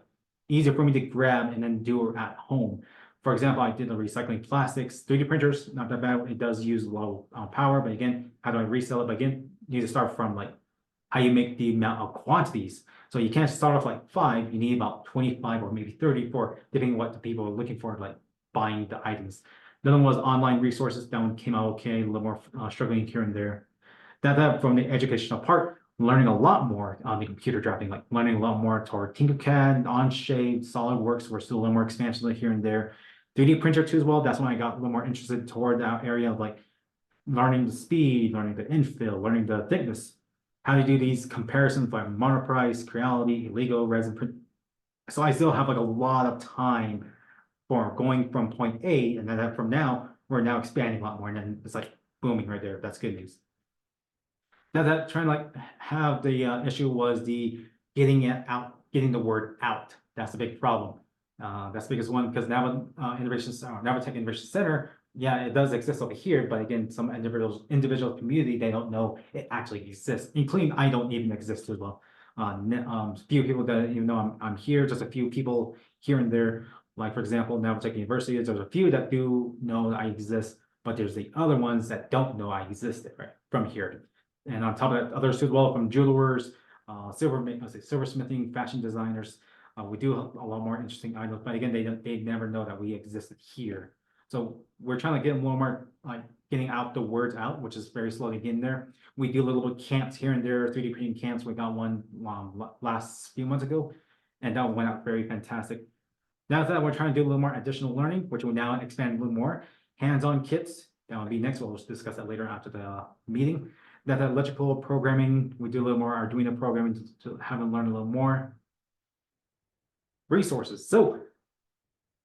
easier for me to grab and then do it at home. For example, I did the recycling plastics, 3D printers, not that bad. It does use low power, but again, how do I resell it? But again, you need to start from like how you make the amount of quantities. So you can't start off like 5, you need about 25 or maybe 30 for depending on what the people are looking for, like buying the items. The other one was online resources. That one came out okay, a little more struggling here and there. That from the educational part, learning a lot more on the computer drafting, like learning a lot more toward Tinkercad, Onshape, SolidWorks. We're still a little more expansion here and there. 3D printer too as well. That's when I got a little more interested toward that area of like learning the speed, learning the infill, learning the thickness, how to do these comparisons like monoprice, Creality, Lego, resin print. So I still have like a lot of time for going from point A, and then from now, we're now expanding a lot more, and then it's like booming right there. That's good news. Now that trying to like have the issue was the getting it out, getting the word out. That's the big problem. That's the biggest one because Navajo Tech Innovation Center, yeah, it does exist over here, but again, some individual community, they don't know it actually exists, including I don't even exist as well. Few people that even know I'm here, just a few people here and there. Like for example, Navajo Tech University, there's a few that do know that I exist, but there's the other ones that don't know I existed, right, from here. And on top of that, others as well, from jewelers, silversmithing, fashion designers. We do a lot more interesting items, but again, they never know that we existed here. So we're trying to get a little more like getting out the words out, which is very slowly getting there. We do little camps here and there, 3D printing camps. We got one last few months ago, and that went out very fantastic. Now that we're trying to do a little more additional learning, which will now expand a little more, hands-on kits. That will be next. We'll discuss that later after the meeting. That electrical programming, we do a little more Arduino programming to have them learn a little more. Resources. So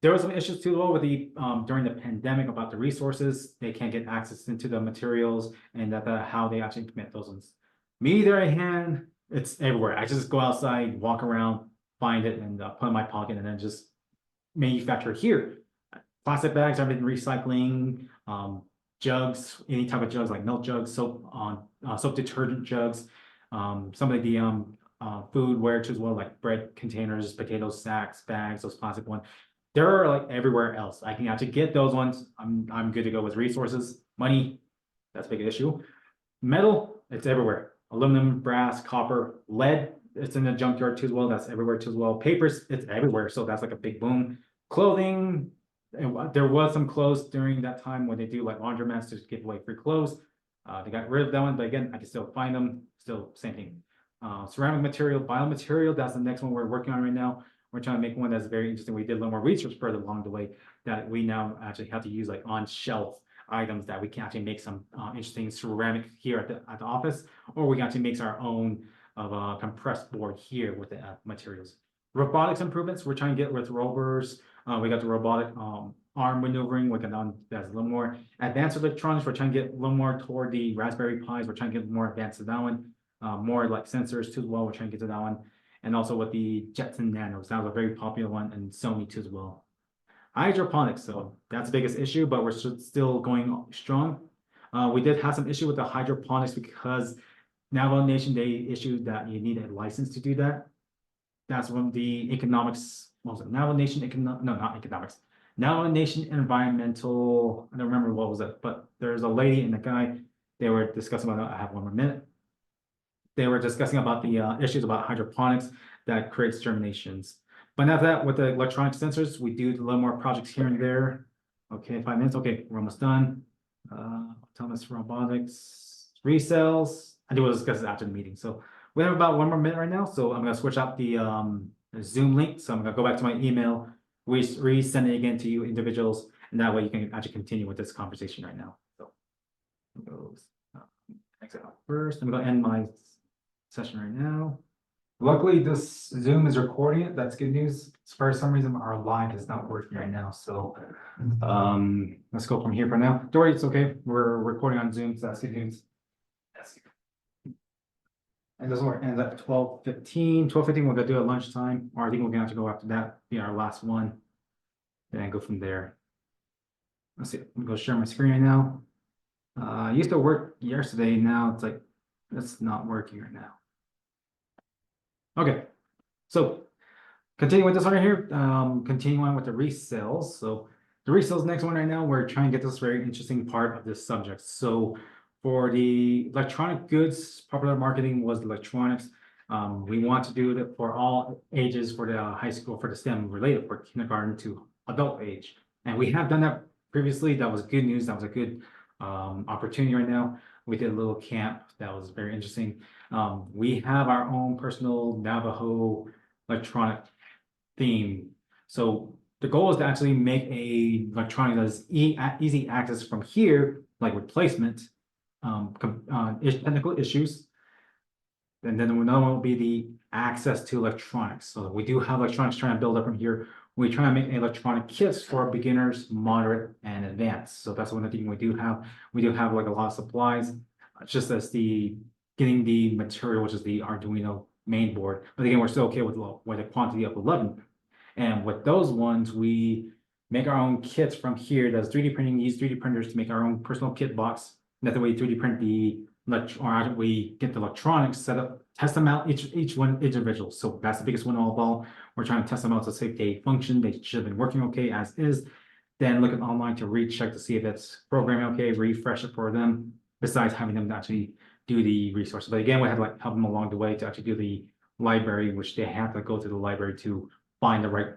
there was some issues too with the during the pandemic about the resources. They can't get access into the materials and that how they actually implement those ones. Me, there I hand, it's everywhere. I just go outside, walk around, find it, and put it in my pocket, and then just manufacture here. Plastic bags, I've been recycling. Jugs, any type of jugs like milk jugs, soap detergent jugs, some of the foodware too as well, like bread containers, potato sacks, bags, those plastic ones. They're like everywhere else. I can actually get those ones. I'm good to go with resources. Money, that's a big issue. Metal, it's everywhere. Aluminum, brass, copper, lead, it's in the junkyard too as well. That's everywhere too as well. Papers, it's everywhere. So that's like a big boom. Clothing, there was some clothes during that time when they do like laundromats to give away free clothes. They got rid of that one, but again, I can still find them. Still same thing. Ceramic material, biomaterial, that's the next one we're working on right now. We're trying to make one that's very interesting. We did a little more research further along the way that we now actually have to use like on shelf items that we can actually make some interesting ceramic here at the office, or we can actually make our own of a compressed board here with the materials. Robotics improvements, we're trying to get with rovers. We got the robotic arm maneuvering, we can that's a little more advanced electronics. We're trying to get a little more toward the Raspberry Pis. We're trying to get more advanced to that one. More like sensors too as well. We're trying to get to that one. And also with the Jetson Nanos, that was a very popular one, and Sony too as well. Hydroponics, so that's the biggest issue, but we're still going strong. We did have some issue with the hydroponics because Navajo Nation, they issued that you need a license to do that. That's when the economics, what was it? Navajo Nation no, not economics. Navajo Nation environmental, I don't remember what was it, but there's a lady and a guy, they were discussing about, I have one more minute. They were discussing about the issues about hydroponics that creates germinations. But after that, with the electronic sensors, we do a little more projects here and there. Okay, 5 minutes. Okay, we're almost done. Autonomous robotics, resells. I think we'll discuss it after the meeting. So we have about 1 more minute right now. So I'm gonna switch out the Zoom link. So I'm gonna go back to my email, resend it again to you individuals, and that way you can actually continue with this conversation right now. So exit out first. I'm gonna end my session right now. Luckily, this Zoom is recording it. That's good news. For some reason, our line is not working right now. So let's go from here for now. Don't worry, it's okay. We're recording on Zoom, so that's good news. And doesn't work. And at 12:15, 12:15, we're gonna do a lunchtime, or I think we're gonna have to go after that, be our last one. Then go from there. Let's see. I'm gonna go share my screen right now. I used to work yesterday. Now it's like it's not working right now. Okay, so continue with this one right here. Continue on with the resales. So the resales next one right now, we're trying to get this very interesting part of this subject. So for the electronic goods, popular marketing was electronics. We want to do it for all ages for the high school, for the STEM related, for kindergarten to adult age. And we have done that previously. That was good news. That was a good opportunity right now. We did a little camp that was very interesting. We have our own personal Navajo electronic theme. So the goal is to actually make a electronic that is easy access from here, like replacement, technical issues. And then another one will be the access to electronics. So we do have electronics trying to build up from here. We try to make electronic kits for beginners, moderate, and advanced. So that's one of the things we do have. We do have like a lot of supplies, just as the getting the material, which is the Arduino main board. But again, we're still okay with the quantity of 11. And with those ones, we make our own kits from here. That's 3D printing. Use 3D printers to make our own personal kit box. That the way 3D print or we get the electronics set up, test them out, each one individual. So that's the biggest one of all. We're trying to test them out to see if they function. They should have been working okay as is. Then look at online to recheck to see if it's programming okay, refresh it for them, besides having them actually do the resources. But again, we have to like help them along the way to actually do the library, which they have to go to the library to find the right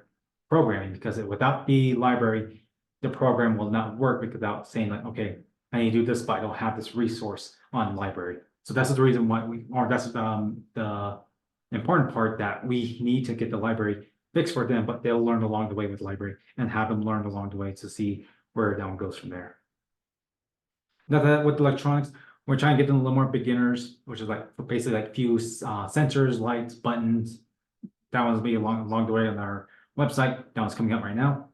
programming, because without the library, the program will not work without saying like, okay, I need to do this, but I don't have this resource on library. So that's the reason why that's the important part, that we need to get the library fixed for them, but they'll learn along the way with the library and have them learn along the way to see where that one goes from there. Now that with electronics, we're trying to get them a little more beginners, which is like basically like few sensors, lights, buttons. That one's be along the way on our website. That one's coming up right now.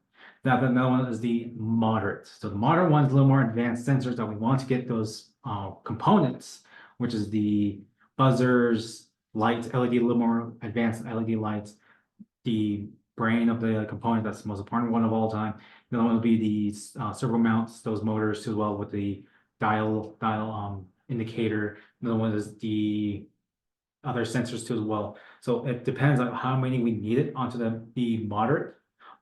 Now the another one is the moderate. So the moderate one's a little more advanced sensors that we want to get those components, which is the buzzers, lights, LED, a little more advanced LED lights, the brain of the component, that's the most important one of all time. The other one will be the servo mounts, those motors as well, with the dial indicator. Another one is the other sensors too as well. So it depends on how many we needed onto the moderate.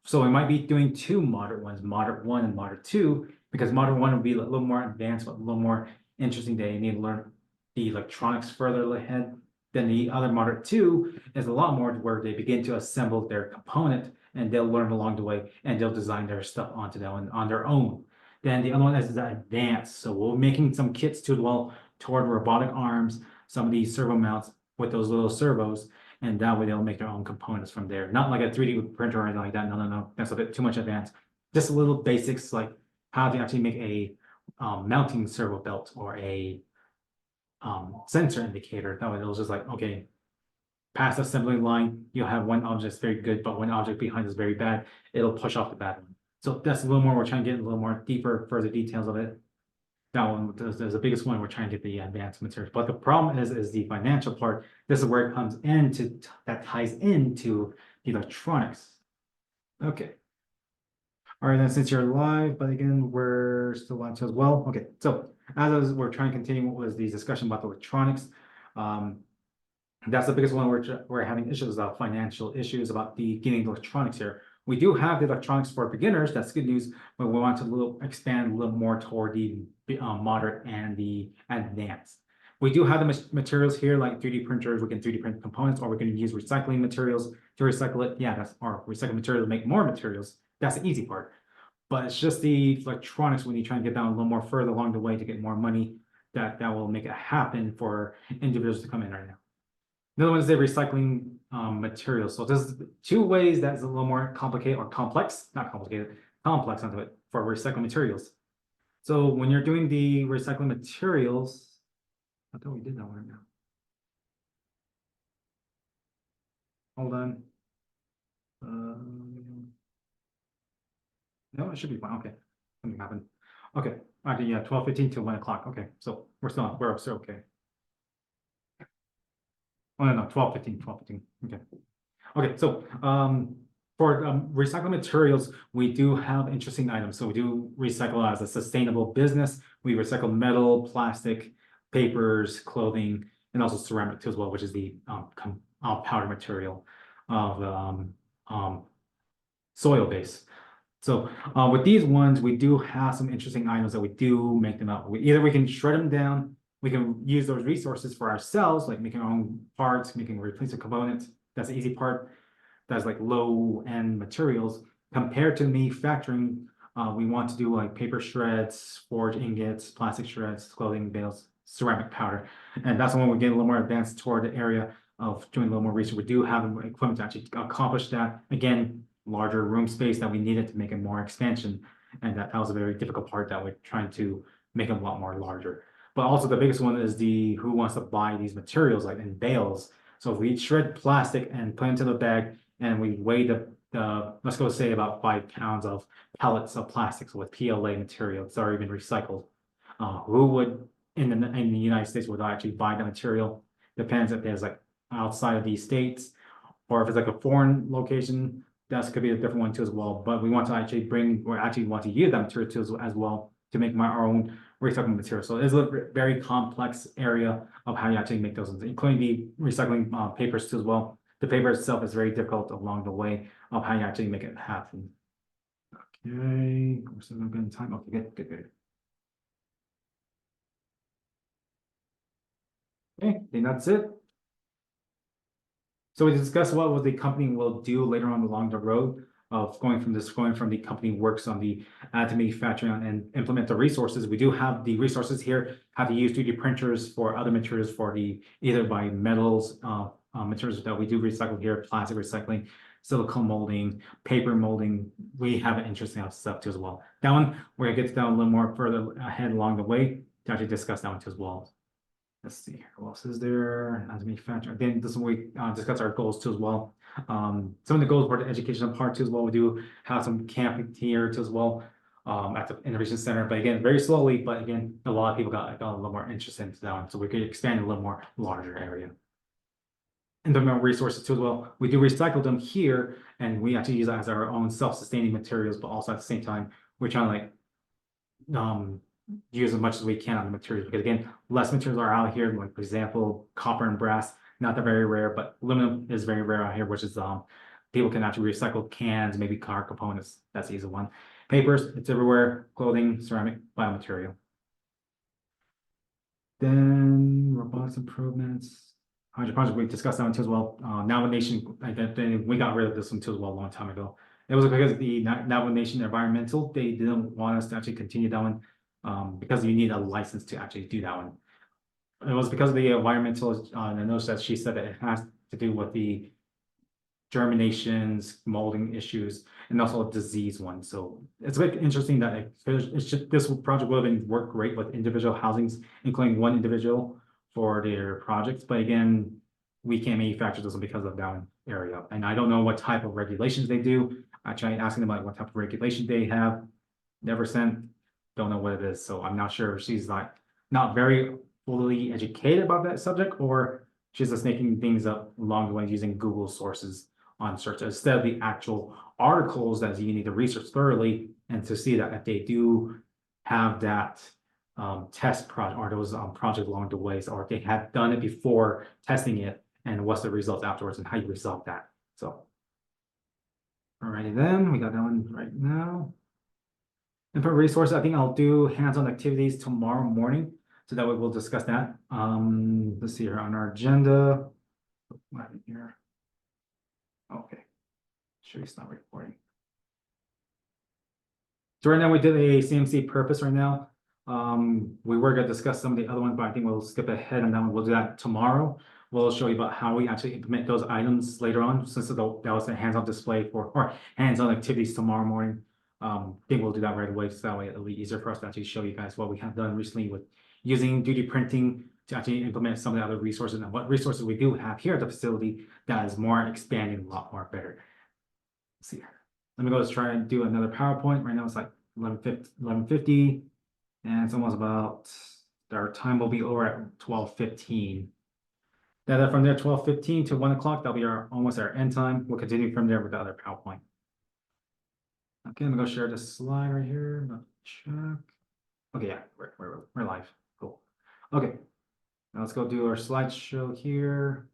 So we might be doing two moderate ones, moderate one and moderate two, because moderate one will be a little more advanced, but a little more interesting. They need to learn the electronics further ahead. Then the other moderate two is a lot more where they begin to assemble their component and they'll learn along the way and they'll design their stuff onto them on their own. Then the other one is the advanced. So we're making some kits too, well, toward robotic arms, some of these servo mounts with those little servos, and that way they'll make their own components from there. Not like a 3D printer or anything like that. No, no, no. That's a bit too much advanced. Just a little basics like how to actually make a mounting servo belt or a sensor indicator. That way it was just like, okay, past the assembly line, you'll have one object that's very good, but one object behind is very bad. It'll push off the bad one. So that's a little more, we're trying to get a little more deeper, further details of it. That one is the biggest one. We're trying to get the advanced materials. But the problem is the financial part. This is where it comes into, that ties into the electronics. Okay. All right, then since you're live, but again, we're still live as well. Okay, so we're trying to continue what was the discussion about the electronics. That's the biggest one we're having issues about, financial issues about the getting the electronics here. We do have the electronics for beginners. That's good news, but we want to expand a little more toward the moderate and the advanced. We do have the materials here, like 3D printers. We can 3D print components, or we can use recycling materials to recycle it. Yeah, or recycled materials to make more materials. That's the easy part. But it's just the electronics when you try and get down a little more further along the way to get more money, that will make it happen for individuals to come in right now. Another one is the recycling materials. So there's two ways that's a little more complicated or complex, not complicated, complex onto it for recycling materials. So when you're doing the recycling materials, I thought we did that one right now. Hold on. No, it should be fine. Okay, something happened. Okay, actually, yeah, 12:15 to 1 o'clock. Okay, so we're still okay. Oh, no, 12:15. Okay. Okay, so for recycling materials, we do have interesting items. So we do recycle as a sustainable business. We recycle metal, plastic, papers, clothing, and also ceramic too as well, which is the powder material of soil base. So with these ones, we do have some interesting items that we do make them out. Either we can shred them down, we can use those resources for ourselves, like making our own parts, making replacement components. That's the easy part. That's like low-end materials. Compared to manufacturing, we want to do like paper shreds, forge ingots, plastic shreds, clothing bales, ceramic powder. And that's when we get a little more advanced toward the area of doing a little more research. We do have equipment to actually accomplish that. Again, larger room space that we needed to make it more expansion. And that was a very difficult part that we're trying to make them a lot more larger. But also the biggest one is the who wants to buy these materials like in bales. So if we shred plastic and put into the bag and we weigh the let's go say about 5 pounds of pellets of plastics with PLA material, it's already been recycled. Who would in the United States would actually buy the material? Depends if there's like outside of these states, or if it's like a foreign location, that could be a different one too as well. But we want to actually want to use that material too as well to make our own recycling material. So it's a very complex area of how you actually make those, including the recycling papers too as well. The paper itself is very difficult along the way of how you actually make it happen. Okay, we're still good in time. Okay, good. Okay, I think that's it. So we discussed what the company will do later on along the road of going from the company works on the to manufacturing and implement the resources. We do have the resources here, how to use 3D printers for other materials for the either by metals, materials that we do recycle here, plastic recycling, silicone molding, paper molding. We have an interesting stuff too as well. That one, we're gonna get down a little more further ahead along the way to actually discuss that one too as well. Let's see here. What else is there? As a manufacturer. Again, this is when we discuss our goals too as well. Some of the goals for the educational part too as well. We do have some camping here too as well at the Innovation Center. But again, very slowly. But again, a lot of people got a little more interested into that one. So we could expand a little more larger area. And the more resources too as well. We do recycle them here, and we actually use that as our own self-sustaining materials. But also at the same time, we're trying to like use as much as we can on the materials, because again, less materials are out here, like for example, copper and brass. not that very rare, but aluminum is very rare out here, which is people can actually recycle cans, maybe car components. That's the easy one. Papers, it's everywhere. Clothing, ceramic, biomaterial. Then robotics improvements. Hydroponics, we discussed that one too as well. Navajo Nation, we got rid of this one too as well a long time ago. It was because the Navajo Nation environmental, they didn't want us to actually continue that one because you need a license to actually do that one. It was because of the environmental, I noticed that she said that it has to do with the germinations, molding issues, and also a disease one. So it's a bit interesting that it's just, this project would have worked great with individual housings, including one individual for their projects. But again, we can't manufacture this one because of that area. And I don't know what type of regulations they do. I tried asking them like what type of regulation they have. Never sent, don't know what it is. So I'm not sure if she's like not very fully educated about that subject, or she's just making things up along the way using Google sources on search instead of the actual articles that you need to research thoroughly and to see that if they do have that test project or those projects along the ways, or if they have done it before testing it and what's the results afterwards and how you resolve that. So, alrighty then, we got that one right now. And for resources, I think I'll do hands-on activities tomorrow morning. So that way we'll discuss that. Let's see here on our agenda. Right here. Okay. Sure, it's not recording. So right now we did a CMC purpose right now. We were going to discuss some of the other ones, but I think we'll skip ahead and then we'll do that tomorrow. We'll show you about how we actually implement those items later on, since that was a hands-on display for or hands-on activities tomorrow morning. I think we'll do that right away, so that way it'll be easier for us to actually show you guys what we have done recently with using 3D printing to actually implement some of the other resources and what resources we do have here at the facility that is more expanding, a lot more better. Let's see here. Let me go try and do another PowerPoint. Right now it's like 11:50, and it's almost about, our time will be over at 12:15. Then from there, 12:15 to 1 o'clock, that'll be almost our end time. We'll continue from there with the other PowerPoint. Okay, I'm gonna go share this slide right here. Check. Okay, yeah, we're live. Cool. Okay, now let's go do our slideshow here.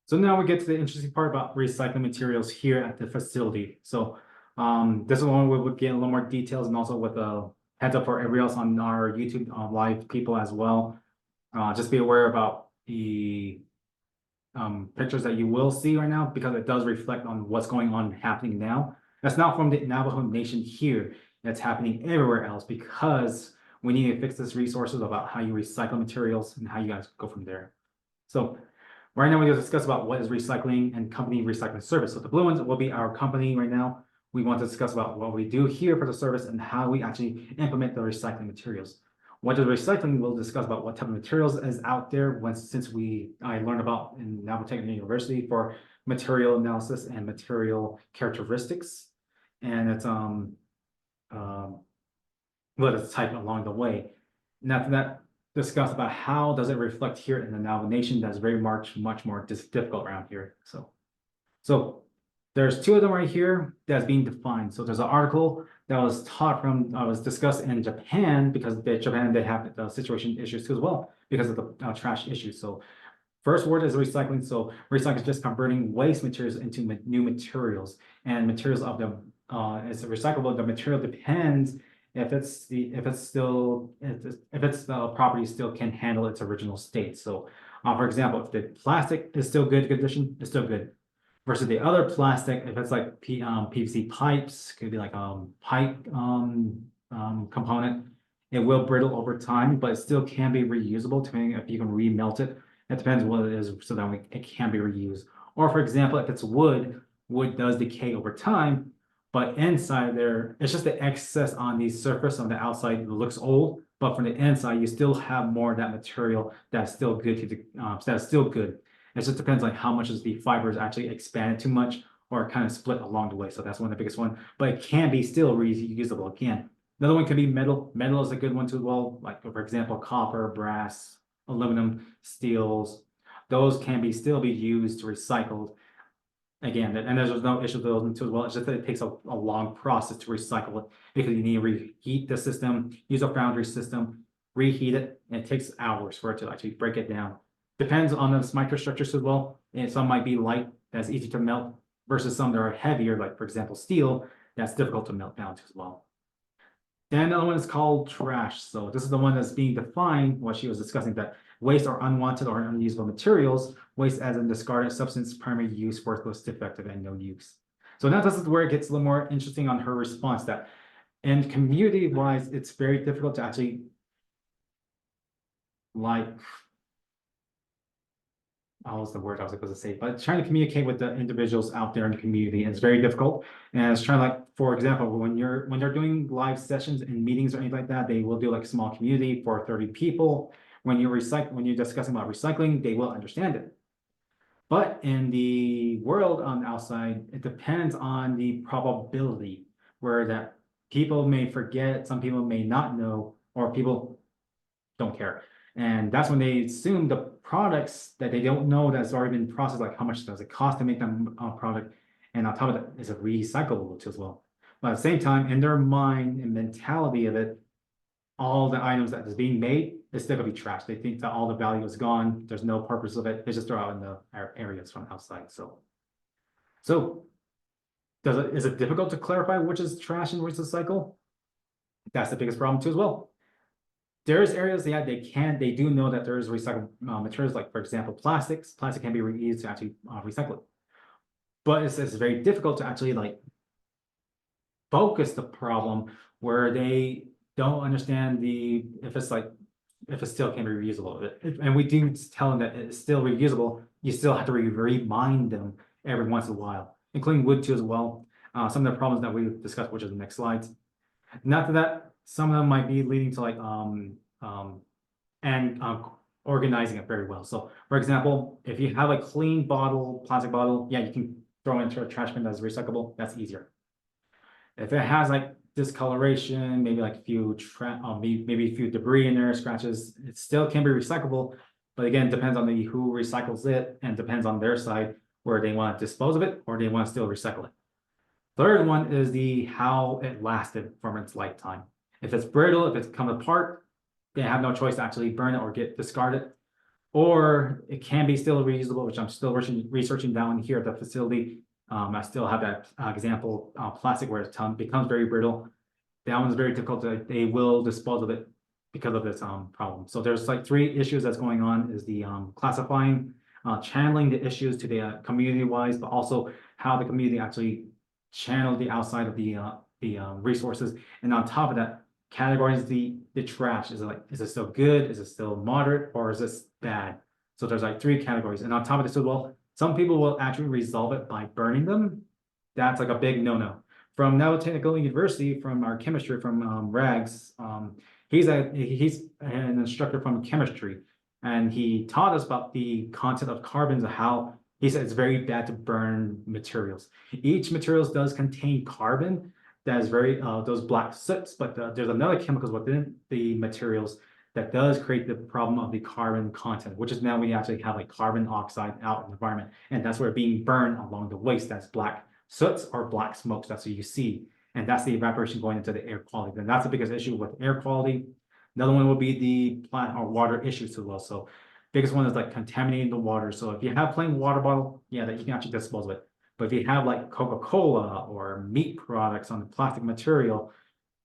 So now we get to the interesting part about recycling materials here at the facility. So this one we would get a little more details, and also with a heads up for everybody else on our YouTube live people as well. Just be aware about the pictures that you will see right now, because it does reflect on what's going on happening now. That's not from the Navajo Nation here. That's happening everywhere else, because we need to fix this resources about how you recycle materials and how you guys go from there. So right now, we're going to discuss about what is recycling and company recycling service. So the blue ones will be our company right now. We want to discuss about what we do here for the service and how we actually implement the recycling materials. What is recycling? We'll discuss about what type of materials is out there since I learned about in Navajo Technical University for material analysis and material characteristics. And it's what it's typed along the way. And after that, discuss about how does it reflect here in the Navajo Nation. That's very much more difficult around here. So there's two of them right here that's being defined. So there's an article that was discussed in Japan, because Japan, they have the situation issues too as well because of the trash issues. So first word is recycling. So recycling is just converting waste materials into new materials, and materials of them is recyclable. The material depends if the property still can handle its original state. So for example, if the plastic is still good condition, it's still good. Versus the other plastic, if it's like PVC pipes, could be like pipe component, it will brittle over time, but it still can be reusable depending if you can remelt it. It depends what it is, so that it can be reused. Or for example, if it's wood does decay over time, but inside there, it's just the excess on the surface on the outside. It looks old, but from the inside, you still have more of that material that's still good that's still good. It just depends on how much is the fibers actually expanded too much or kind of split along the way. So that's one of the biggest one, but it can be still reusable again. Another one could be metal. Metal is a good one too as well. Like for example, copper, brass, aluminum, steels. those can be still be used to recycled. Again, and there's no issue with those two as well. It's just that it takes a long process to recycle it because you need to reheat the system, use a foundry system, reheat it, and it takes hours for it to actually break it down. Depends on those microstructures as well. And some might be light, that's easy to melt, versus some that are heavier, like for example, steel, that's difficult to melt down as well. Then the other one is called trash. So this is the one that's being defined, what she was discussing, that waste or unwanted or unusable materials, waste as in discarded substance, primary use, worthless, defective, and no use. So now this is where it gets a little more interesting on her response, that and community-wise, it's very difficult to actually like, what was the word I was supposed to say, but trying to communicate with the individuals out there in the community is very difficult. And it's trying, like, for example, when they're doing live sessions and meetings or anything like that, they will do like a small community for 30 people. When you're discussing about recycling, they will understand it. But in the world on the outside, it depends on the probability where that people may forget, some people may not know, or people don't care. And that's when they assume the products that they don't know that's already been processed, like how much does it cost to make them a product, and on top of that is it recyclable too as well. But at the same time, in their mind and mentality of it, all the items that is being made is still gonna be trash. They think that all the value is gone. There's no purpose of it. They just throw out in the areas from outside. So is it difficult to clarify which is trash and which is recycle? That's the biggest problem too as well. There's areas, yeah, they do know that there is recycled materials, like for example, plastics. Plastic can be reused to actually recycle it. But it's very difficult to actually like focus the problem where they don't understand if it still can be reusable. And we do tell them that it's still reusable, you still have to remind them every once in a while, including wood too as well. Some of the problems that we discussed, which is the next slides. Not that some of them might be leading to like organizing it very well. So for example, if you have a clean bottle, plastic bottle, yeah, you can throw it into a trash bin that's recyclable. That's easier. If it has like discoloration, maybe like a few maybe a few debris in there, scratches, it still can be recyclable. But again, it depends on who recycles it, and depends on their side where they want to dispose of it or they want to still recycle it. Third one is how it lasted from its lifetime. If it's brittle, if it's come apart, they have no choice to actually burn it or get discarded. Or it can be still reusable, which I'm still researching down here at the facility. I still have that example, plastic where it becomes very brittle. That one's very difficult. They will dispose of it because of this problem. So there's like 3 issues that's going on: is the classifying, channeling the issues to the community-wise, but also how the community actually channel the outside of the resources. And on top of that, categorize the trash. Is it still good? Is it still moderate? Or is this bad? So there's like 3 categories. And on top of this as well, some people will actually resolve it by burning them. That's like a big no-no. From Navajo Technical University, from our chemistry, from Rags, he's an instructor from chemistry, and he taught us about the content of carbons and how he said it's very bad to burn materials. Each materials does contain carbon that is very those black soots, but there's another chemicals within the materials that does create the problem of the carbon content, which is now we actually have like carbon oxide out in the environment, and that's where being burned along the waste. That's black soots or black smokes. That's what you see, and that's the evaporation going into the air quality. And that's the biggest issue with air quality. Another one would be the plant or water issues as well. So biggest one is like contaminating the water. So if you have plain water bottle, yeah, that you can actually dispose of it. But if you have like Coca-Cola or meat products on the plastic material,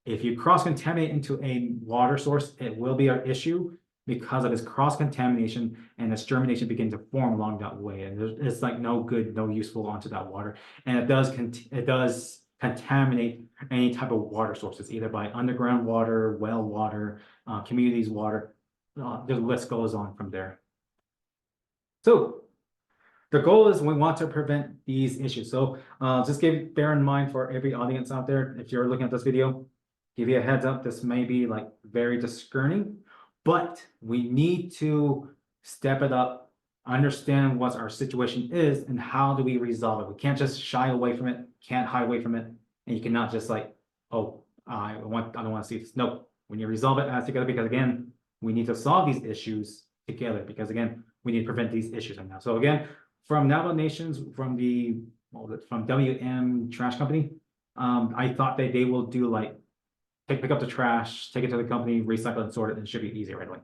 if you cross-contaminate into a water source, it will be an issue because of this cross-contamination, and this germination begin to form along that way. And it's like no good, no useful onto that water. And it does contaminate any type of water sources, either by underground water, well water, communities water. The list goes on from there. So the goal is we want to prevent these issues. So just bear in mind for every audience out there, if you're looking at this video, give you a heads up, this may be like very discerning, but we need to step it up, understand what our situation is and how do we resolve it. We can't just shy away from it, can't hide away from it, and you cannot just like, oh, I don't want to see this. No, when you resolve it, together, because again, we need to solve these issues together, because again, we need to prevent these issues right now. So again, from Navajo Nations, from the, what was it, from WM Trash Company, I thought that they will do like, pick up the trash, take it to the company, recycle and sort it, and it should be easy right away.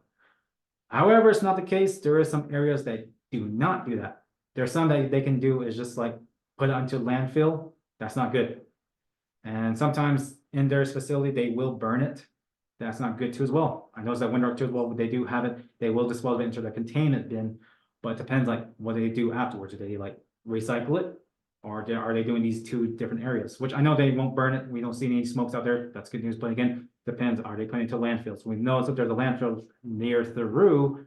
However, it's not the case. There is some areas that do not do that. There's some that they can do is just like put it onto landfill. That's not good. And sometimes in their facility, they will burn it. That's not good too as well. I noticed that Windrock too as well, they do have it, they will dispose of it into the containment bin, but it depends like what they do afterwards. Do they like recycle it? Or are they doing these two different areas, which I know they won't burn it. We don't see any smokes out there. That's good news. But again, depends. Are they putting it to landfills? We know that there's a landfill near Theroux.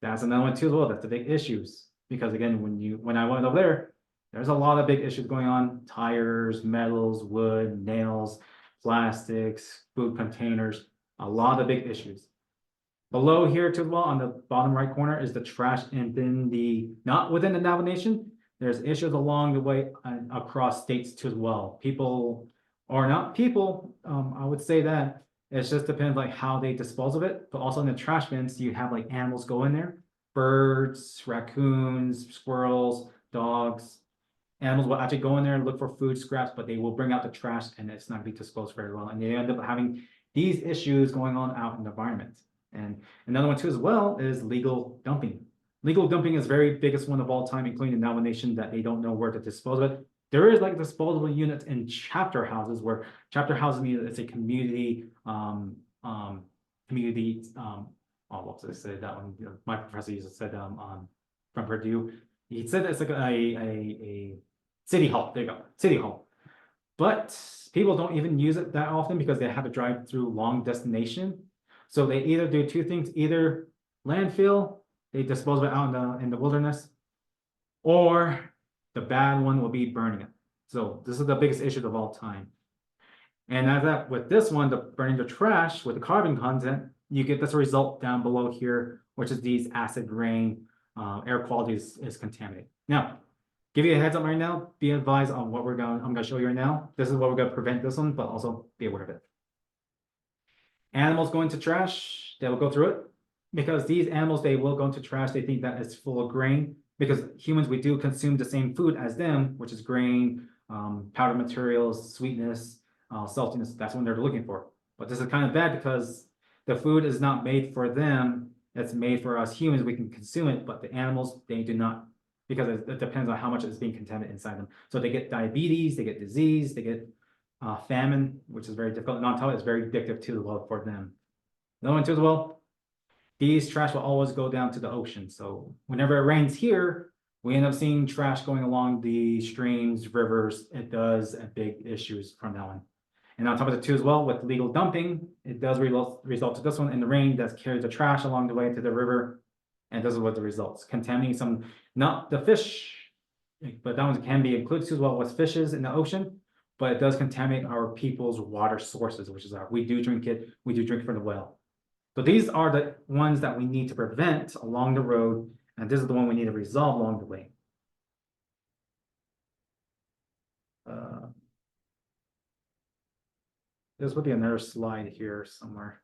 That's another one too as well. That's the big issues. Because again, when I went over there, there's a lot of big issues going on. Tires, metals, wood, nails, plastics, food containers, a lot of big issues. Below here too as well, on the bottom right corner is the trash and then not within the Navajo Nation. There's issues along the way and across states too as well. People or not people, I would say that it just depends like how they dispose of it. But also in the trash bins, you have like animals go in there, birds, raccoons, squirrels, dogs. Animals will actually go in there and look for food scraps, but they will bring out the trash and it's not going to be disposed very well. And they end up having these issues going on out in the environment. And another one too as well is legal dumping. Legal dumping is very biggest one of all time, including the Navajo Nation, that they don't know where to dispose of it. There is like disposable units in chapter houses, where chapter houses mean it's a community, what was I say that one? My professor used to said from Purdue. He said it's like a city hall. There you go, city hall. But people don't even use it that often because they have to drive through long destination. So they either do two things: either landfill, they dispose of it out in the wilderness, or the bad one will be burning it. So this is the biggest issue of all time. And as that with this one, the burning the trash with the carbon content, you get this result down below here, which is these acid rain, air quality is contaminated. Now, give you a heads up right now, be advised on what I'm gonna show you right now. This is what we're gonna prevent this one, but also be aware of it. Animals go into trash, they will go through it. Because these animals, they will go into trash, they think that it's full of grain. Because humans, we do consume the same food as them, which is grain, powder materials, sweetness, saltiness. That's what they're looking for. But this is kind of bad because the food is not made for them. It's made for us humans. We can consume it, but the animals, they do not, because it depends on how much is being contaminated inside them. So they get diabetes, they get disease, they get famine, which is very difficult. And on top of it, it's very addictive too for them. Another one too as well. These trash will always go down to the ocean. So whenever it rains here, we end up seeing trash going along the streams, rivers. It does a big issues from that one. And on top of it too as well, with legal dumping, it does result to this one. In the rain, does carry the trash along the way to the river. And this is what the results. Contaminating some, not the fish, but that one can be included too as well with fishes in the ocean. But it does contaminate our people's water sources, which is we do drink it. We do drink from the well. So these are the ones that we need to prevent along the road, and this is the one we need to resolve along the way. This would be another slide here somewhere.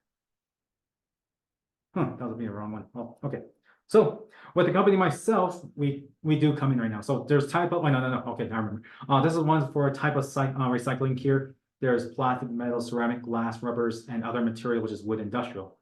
That would be a wrong one. Oh, okay. So with the company myself, we do come in right now. So there's type of, no. Okay, I remember. This is one for a type of recycling here. There's plastic, metal, ceramic, glass, rubbers, and other material, which is wood industrial.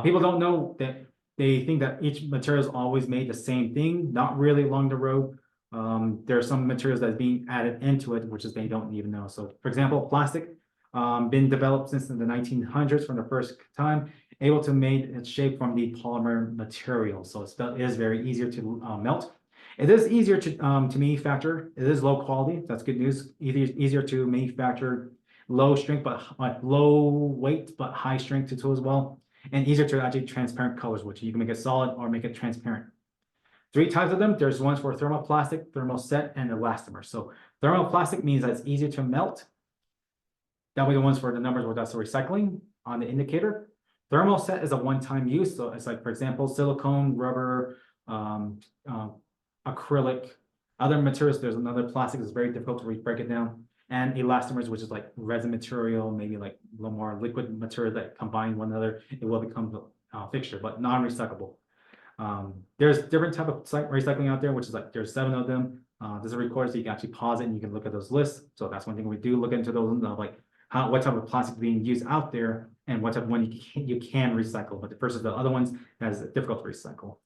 People don't know that they think that each material is always made the same thing, not really along the road. There are some materials that are being added into it, which is they don't even know. So for example, plastic, been developed since the 1900s from the first time, able to make its shape from the polymer material. So it is very easier to melt. It is easier to manufacture. It is low quality. That's good news. Easier to manufacture, low strength, but low weight, but high strength too as well. And easier to actually transparent colors, which you can make it solid or make it transparent. 3 types of them. There's ones for thermoplastic, thermoset, and elastomer. So thermoplastic means that it's easier to melt. That way the ones for the numbers where that's the recycling on the indicator. Thermoset is a one-time use. So it's like, for example, silicone, rubber, acrylic, other materials. There's another plastic that's very difficult to break it down. And elastomers, which is like resin material, maybe like a little more liquid material that combine one another, it will become a fixture, but non-recyclable. There's different type of recycling out there, which is like there's 7 of them. This is recorded, so you can actually pause it and you can look at those lists. So that's one thing we do, look into those, like what type of plastic is being used out there and what type of one you can recycle, but versus the other ones that is difficult to recycle.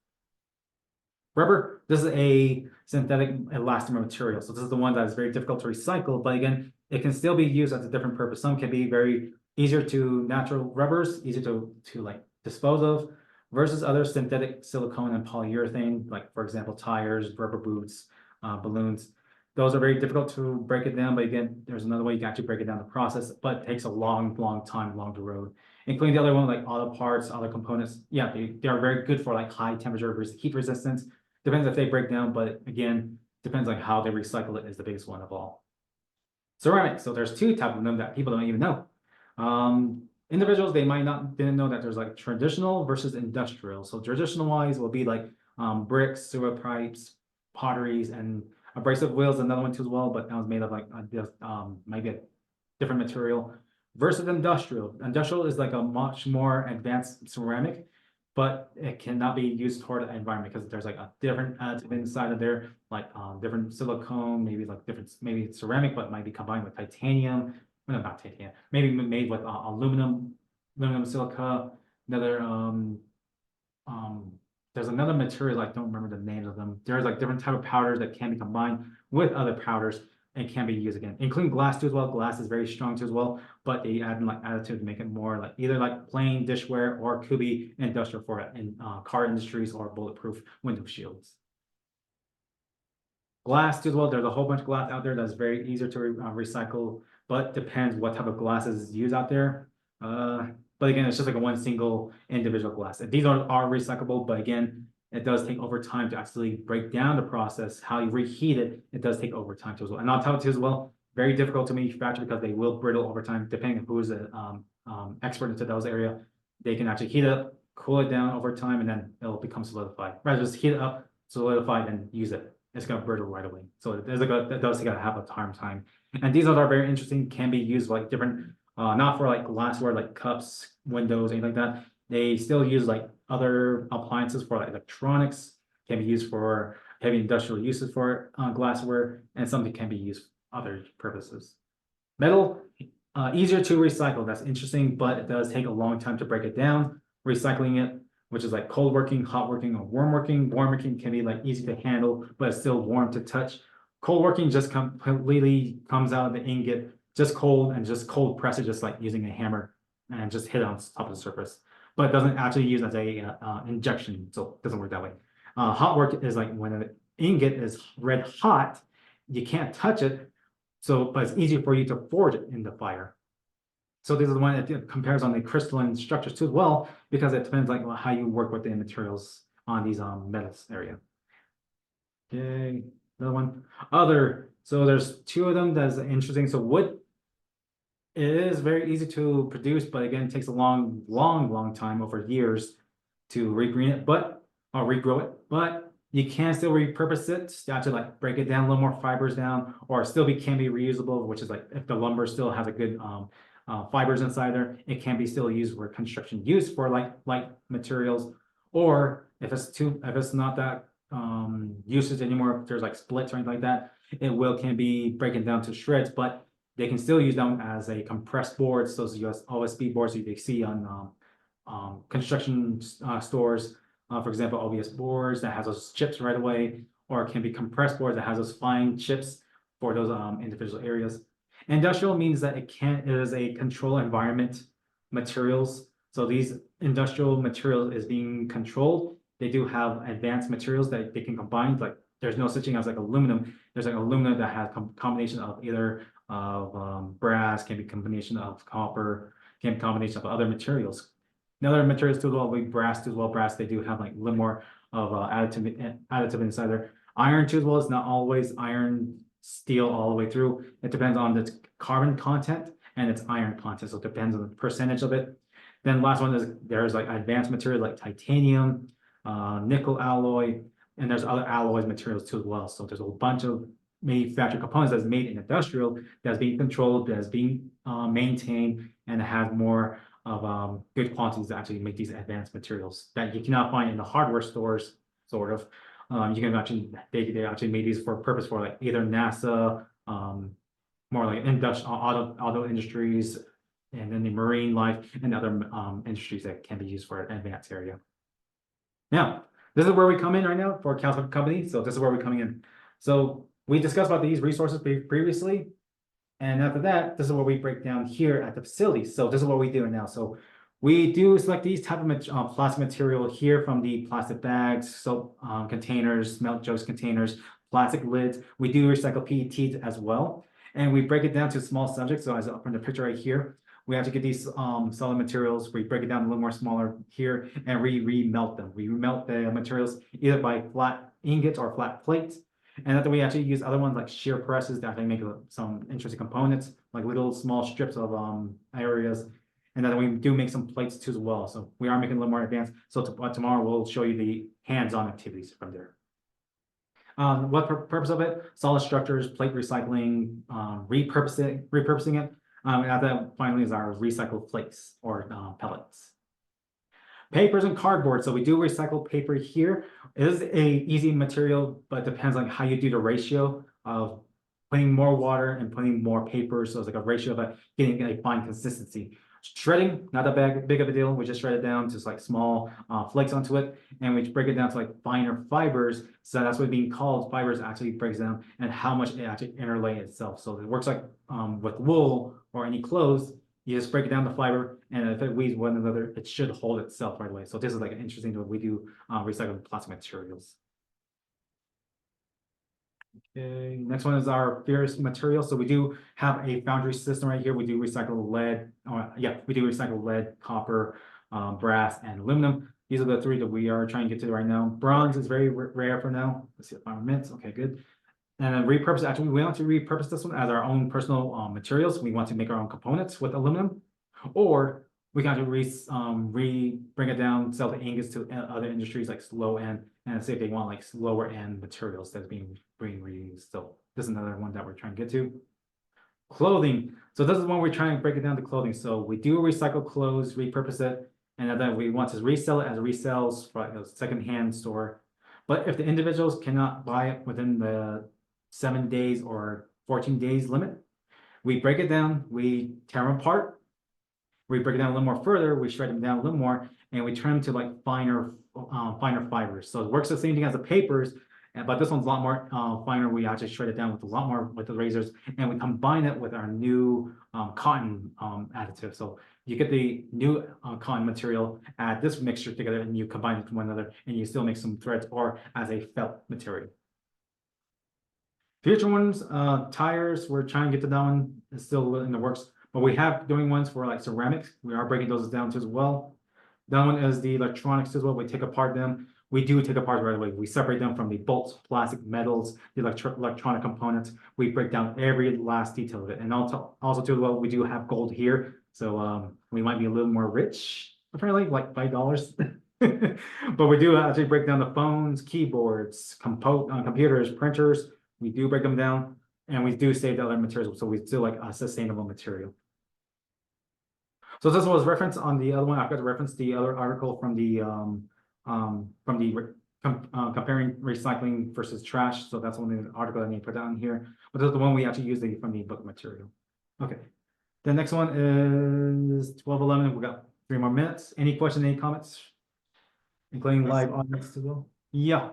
Rubber, this is a synthetic elastomer material. So this is the one that is very difficult to recycle, but again, it can still be used as a different purpose. Some can be very easier to natural rubbers, easier to like dispose of, versus other synthetic silicone and polyurethane, like for example, tires, rubber boots, balloons. Those are very difficult to break it down, but again, there's another way you can actually break it down the process, but it takes a long time along the road, including the other one, like auto parts, other components. Yeah, they are very good for like high temperature versus heat resistance. Depends if they break down, but again, depends on how they recycle it is the biggest one of all. Ceramics. So there's 2 types of them that people don't even know. Individuals, they might not didn't know that there's like traditional versus industrial. So traditional wise will be like bricks, sewer pipes, potteries, and abrasive wheels, another one too as well, but that was made of like maybe a different material. Versus industrial. Industrial is like a much more advanced ceramic, but it cannot be used toward the environment because there's like a different additive inside of there, like different silicone, maybe like different, maybe it's ceramic, but it might be combined with titanium. No, not titanium, maybe made with aluminum silica, another there's another material, I don't remember the names of them. There's like different type of powders that can be combined with other powders and can be used again, including glass too as well. Glass is very strong too as well, but they add like additive to make it more like either like plain dishware or could be industrial for it in car industries or bulletproof window shields. Glass too as well. There's a whole bunch of glass out there that's very easy to recycle, but depends what type of glass is used out there. But again, it's just like a one single individual glass. And these are recyclable, but again, it does take over time to actually break down the process. How you reheat it, it does take over time too as well. And I'll tell you as well, very difficult to manufacture because they will brittle over time, depending on who is an expert into those area. They can actually heat it up, cool it down over time, and then it'll become solidified. Rather just heat it up, solidify, and use it. It's gonna brittle right away. So it does take a have a time. And these are very interesting, can be used like different, not for like glassware, like cups, windows, anything like that. They still use like other appliances for like electronics, can be used for heavy industrial uses for glassware, and something can be used for other purposes. Metal, easier to recycle. That's interesting, but it does take a long time to break it down. Recycling it, which is like cold working, hot working, or warm working. Warm working can be like easy to handle, but it's still warm to touch. Cold working just completely comes out of the ingot, just cold, and just cold press it, just like using a hammer and just hit it on top of the surface. But it doesn't actually use as a injection, so it doesn't work that way. Hot work is like when an ingot is red hot, you can't touch it, so but it's easier for you to forge it in the fire. So this is the one that compares on the crystalline structures too as well, because it depends like how you work with the materials on these metals area. Okay, another one. So there's 2 of them that's interesting. So wood, it is very easy to produce, but again, it takes a long time, over years, to regreen it, but or regrow it. But you can still repurpose it. You have to like break it down, a little more fibers down, or still can be reusable, which is like if the lumber still has a good fibers inside there, it can be still used for construction use for like light materials, or if it's not that usage anymore, if there's like splits or anything like that, can be breaking down to shreds, but they can still use them as a compressed boards, those OSB boards that you see on construction stores. For example, OBS boards that has those chips right away, or it can be compressed boards that has those fine chips for those individual areas. Industrial means that it is a control environment materials. So these industrial materials is being controlled. They do have advanced materials that they can combine. Like there's no such thing as like aluminum. There's like aluminum that has combination of either brass, can be combination of copper, can be combination of other materials. Another materials too as well, like brass too as well. Brass, they do have like a little more of additive inside there. Iron too as well is not always iron steel all the way through. It depends on its carbon content and its iron content. So it depends on the percentage of it. Then last one is there's like advanced materials like titanium, nickel alloy, and there's other alloys materials too as well. So there's a bunch of manufactured components that's made in industrial that's being controlled, that's being maintained, and it has more of good quantities to actually make these advanced materials that you cannot find in the hardware stores, sort of. You can actually, they actually made these for purpose for like either NASA, more like industrial auto industries, and then the marine life and other industries that can be used for an advanced area. Now, this is where we come in right now for Caltech company. So this is where we're coming in. So we discussed about these resources previously. And after that, this is what we break down here at the facility. So this is what we do now. So we do select these type of plastic material here from the plastic bags, soap containers, milk jugs containers, plastic lids. We do recycle PET as well. And we break it down to small subjects. So as from the picture right here, we have to get these solid materials. We break it down a little more smaller here and we remelt them. We remelt the materials either by flat ingots or flat plates. And then we actually use other ones like shear presses that actually make some interesting components, like little small strips of areas. And then we do make some plates too as well. So we are making a little more advanced. So tomorrow we'll show you the hands-on activities from there. What purpose of it? Solid structures, plate recycling, repurposing it. And that finally is our recycled plates or pellets. Papers and cardboard. So we do recycle paper here. It is a easy material, but depends on how you do the ratio of putting more water and putting more paper. So it's like a ratio of getting a fine consistency. Shredding, not that big of a deal. We just shred it down to like small flakes onto it, and we break it down to like finer fibers. So that's what being called fibers actually breaks down and how much it actually interlay itself. So it works like with wool or any clothes. You just break it down to fiber, and if it weaves one another, it should hold itself right away. So this is like an interesting way we do recycled plastic materials. Okay, next one is our ferrous material. So we do have a foundry system right here. We do recycle lead. We do recycle lead, copper, brass, and aluminum. These are the three that we are trying to get to right now. Bronze is very rare for now. Let's see, 5 minutes. Okay, good. And then repurpose, actually, we want to repurpose this one as our own personal materials. We want to make our own components with aluminum, or we can actually bring it down, sell the ingots to other industries like low end, and see if they want like lower end materials that's being reused. So this is another one that we're trying to get to. Clothing. So this is one we're trying to break it down to clothing. So we do recycle clothes, repurpose it, and then we want to resell it as resells for like a secondhand store. But if the individuals cannot buy it within the 7 days or 14 days limit, we break it down, we tear them apart, we break it down a little more further, we shred them down a little more, and we turn them to like finer fibers. So it works the same thing as the papers, but this one's a lot more finer. We actually shred it down with a lot more with the razors, and we combine it with our new cotton additive. So you get the new cotton material, add this mixture together, and you combine it with one another, and you still make some threads or as a felt material. Future ones, tires, we're trying to get to that one. It's still in the works, but we have doing ones for like ceramics. We are breaking those down too as well. That one is the electronics as well. We take apart them. We do take apart right away. We separate them from the bolts, plastic, metals, the electronic components. We break down every last detail of it. And also too, well, we do have gold here. So we might be a little more rich, apparently, like $5. But we do actually break down the phones, keyboards, computers, printers. We do break them down, and we do save the other materials. So we still like a sustainable material. So this was referenced on the other one. I've got to reference the other article from the comparing recycling versus trash. So that's one of the article I need to put down here. But this is the one we actually use from the book material. Okay. The next one is 12:11. We've got 3 more minutes. Any questions, any comments? Including live audience as well. Yeah.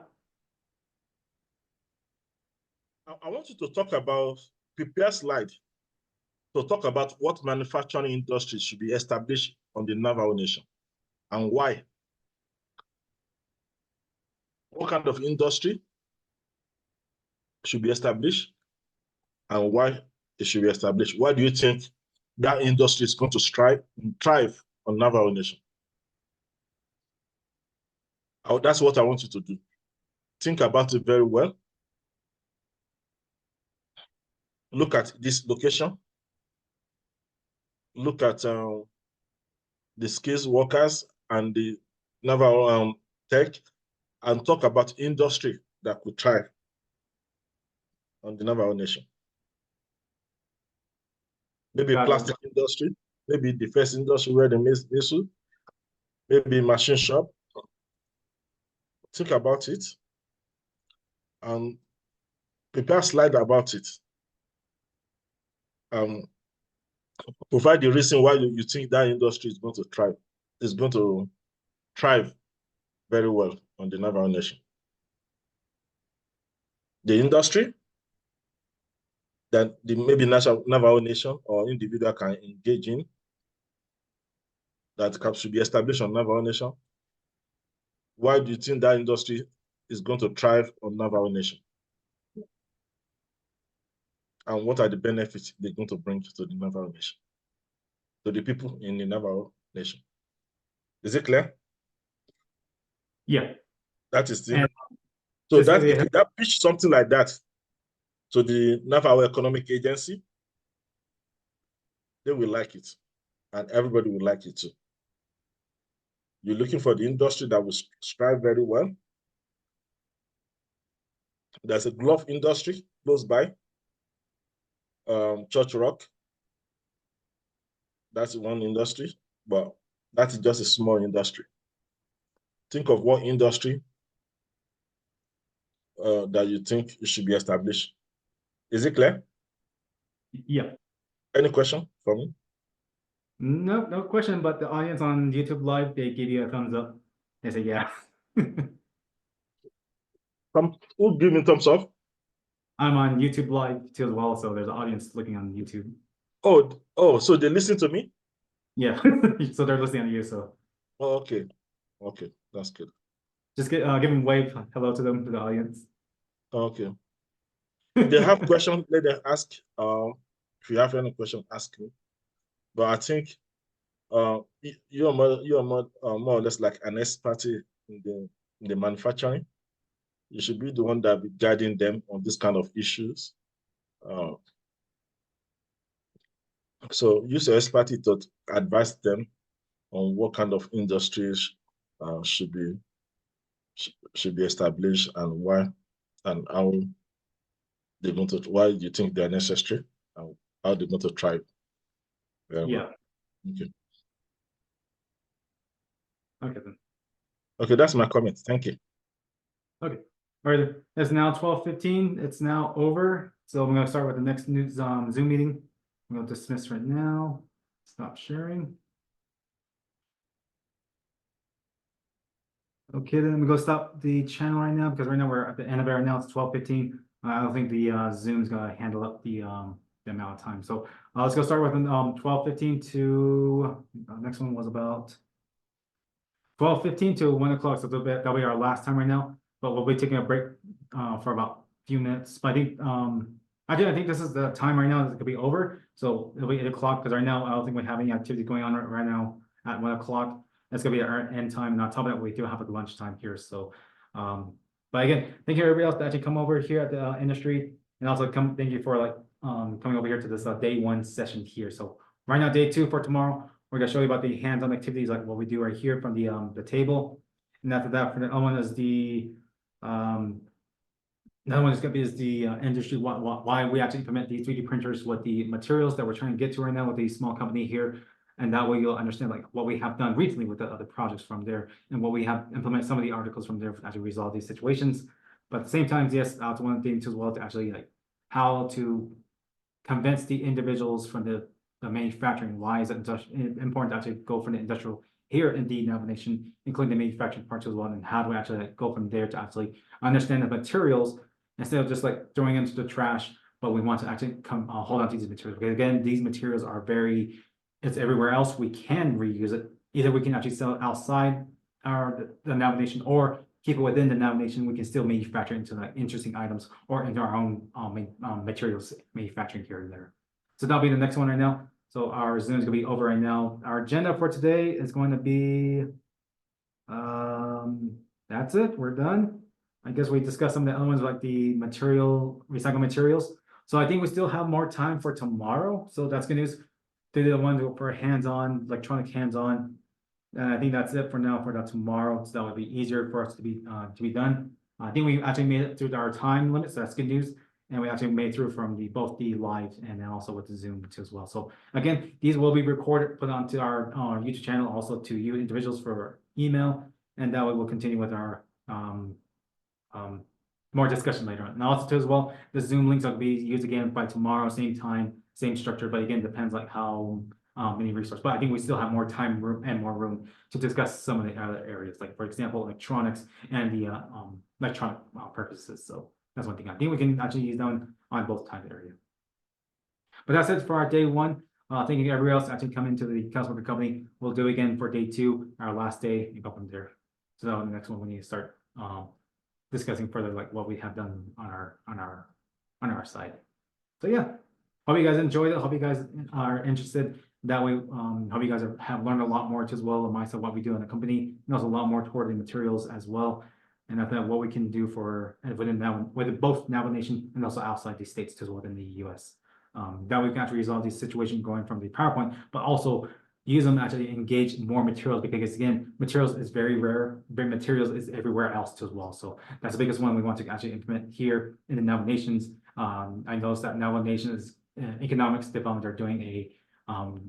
I want you to talk about, prepare slide to talk about what manufacturing industries should be established on the Navajo Nation and why. What kind of industry should be established and why it should be established? Why do you think that industry is going to thrive on Navajo Nation? That's what I want you to do. Think about it very well. Look at this location. Look at the skills workers and the Navajo tech, and talk about industry that could thrive on the Navajo Nation. Maybe plastic industry, maybe defense industry where they make missile, maybe machine shop. Think about it and prepare a slide about it. Provide the reason why you think that industry is going to thrive very well on the Navajo Nation. The industry that the maybe Navajo Nation or individual can engage in that should be established on Navajo Nation. Why do you think that industry is going to thrive on Navajo Nation? And what are the benefits they're going to bring to the Navajo Nation, to the people in the Navajo Nation? Is it clear?
Yeah.
That is it.
And
So that if you pitch something like that to the Navajo Economic Agency, they will like it, and everybody will like it too. You're looking for the industry that will strive very well. There's a glove industry close by, Church Rock. That's one industry, but that is just a small industry. Think of what industry that you think it should be established. Is it clear?
Yeah.
Any question for me?
No, no question, but the audience on YouTube Live, they give you a thumbs up. They say, yeah.
Who give me thumbs up?
I'm on YouTube Live too as well, so there's an audience looking on YouTube.
Oh, so they listen to me?
Yeah, so they're listening to you, so.
Oh, okay, that's good.
Just give them wave hello to them, to the audience.
Okay. If they have questions, let them ask. If you have any question, ask me. But I think you're more or less like an expert in the manufacturing. You should be the one that be guiding them on this kind of issues. So use your expertise to advise them on what kind of industries should be established and why and how they're going to, why you think they're necessary and how they're going to thrive.
Yeah.
Okay.
Okay then.
Okay, that's my comment. Thank you.
Okay. All right. It's now 12:15. It's now over. So I'm going to start with the next new Zoom meeting. I'm going to dismiss right now. Stop sharing. Okay, then we go stop the channel right now because right now we're at the end of it right now. It's 12:15. I don't think the Zoom's gonna handle up the amount of time. So let's go start with 12:15 to next one was about 12:15 to 1 o'clock. So that'll be our last time right now. But we'll be taking a break for about a few minutes. But I think this is the time right now that it could be over. So it'll be 8 o'clock because right now I don't think we have any activity going on right now at 1 o'clock. That's gonna be our end time. And on top of that, we do have a lunchtime here. So, but again, thank you everybody else that actually come over here at the industry, and also thank you for like coming over here to this day one session here. So right now, day two for tomorrow, we're gonna show you about the hands-on activities like what we do right here from the table. And after that, for the other one is the another one is going to be the industry, why we actually implement these 3D printers, what the materials that we're trying to get to right now with the small company here. And that way you'll understand like what we have done recently with the other projects from there and what we have implement some of the articles from there to actually resolve these situations. But at the same time, yes, that's one thing as well to actually like how to convince the individuals from the manufacturing. Why is it important to actually go for the industrial here in the Navajo Nation, including the manufacturing parts as well, and how do we actually like, go from there to actually understand the materials instead of just like throwing into the trash, but we want to actually hold on to these materials. Because again, these materials are it's everywhere else. We can reuse it. Either we can actually sell it outside the Navajo Nation or keep it within the Navajo Nation. We can still manufacture into like interesting items or into our own materials manufacturing here and there. So that'll be the next one right now. So our Zoom is gonna be over right now. Our agenda for today is going to be, that's it, we're done. I guess we discussed some of the other ones like the recycled materials. So I think we still have more time for tomorrow. So that's good news. They did the one for hands-on, electronic hands-on. And I think that's it for now for that tomorrow. So that would be easier for us to be done. I think we actually made it through our time limit, so that's good news. And we actually made through from both the live and then also with the Zoom too as well. So again, these will be recorded, put onto our YouTube channel, also to you individuals for email. And that way we'll continue with our more discussion later on. And also too as well, the Zoom links will be used again by tomorrow, same time, same structure, but again, depends like how many resources. But I think we still have more time and more room to discuss some of the other areas, like for example, electronics and the electronic purposes. So that's one thing I think we can actually use them on both time area. But that's it for our day one. Thank you everybody else actually coming to the Council Worker Company. We'll do it again for day two, our last day, and go from there. So the next one we need to start discussing further like what we have done on our side. So yeah, hope you guys enjoyed it. Hope you guys are interested. That way, hope you guys have learned a lot more as well on my side, what we do in the company, and also a lot more toward the materials as well. And I think what we can do for within both Navajo Nation and also outside the states as well within the US. That we can actually resolve these situations going from the PowerPoint, but also use them to actually engage more materials, because again, materials is very rare, materials is everywhere else too as well. So that's the biggest one we want to actually implement here in the Navajo Nations. I noticed that Navajo Nations economics development are doing a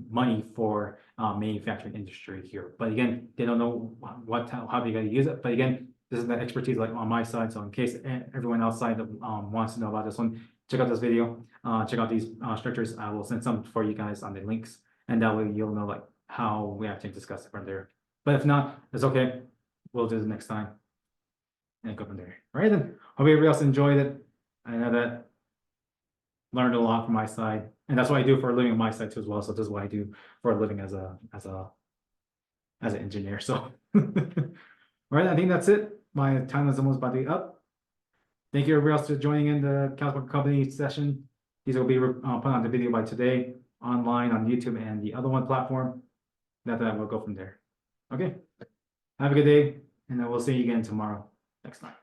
money for manufacturing industry here, but again, they don't know how they gotta use it. But again, this is the expertise like on my side. So in case everyone outside that wants to know about this one, check out this video, check out these structures. I will send some for you guys on the links, and that way you'll know like how we actually discuss it from there. But if not, it's okay. We'll do it next time and go from there. All right then. Hope everybody else enjoyed it. I know that learned a lot from my side, and that's what I do for a living on my side too as well. So this is what I do for a living as an engineer. So all right, I think that's it. My time is almost about to be up. Thank you everybody else for joining in the Council Worker Company session. These will be put on the video by today online on YouTube and the other one platform. That we'll go from there. Okay. Have a good day, and then we'll see you again tomorrow next time.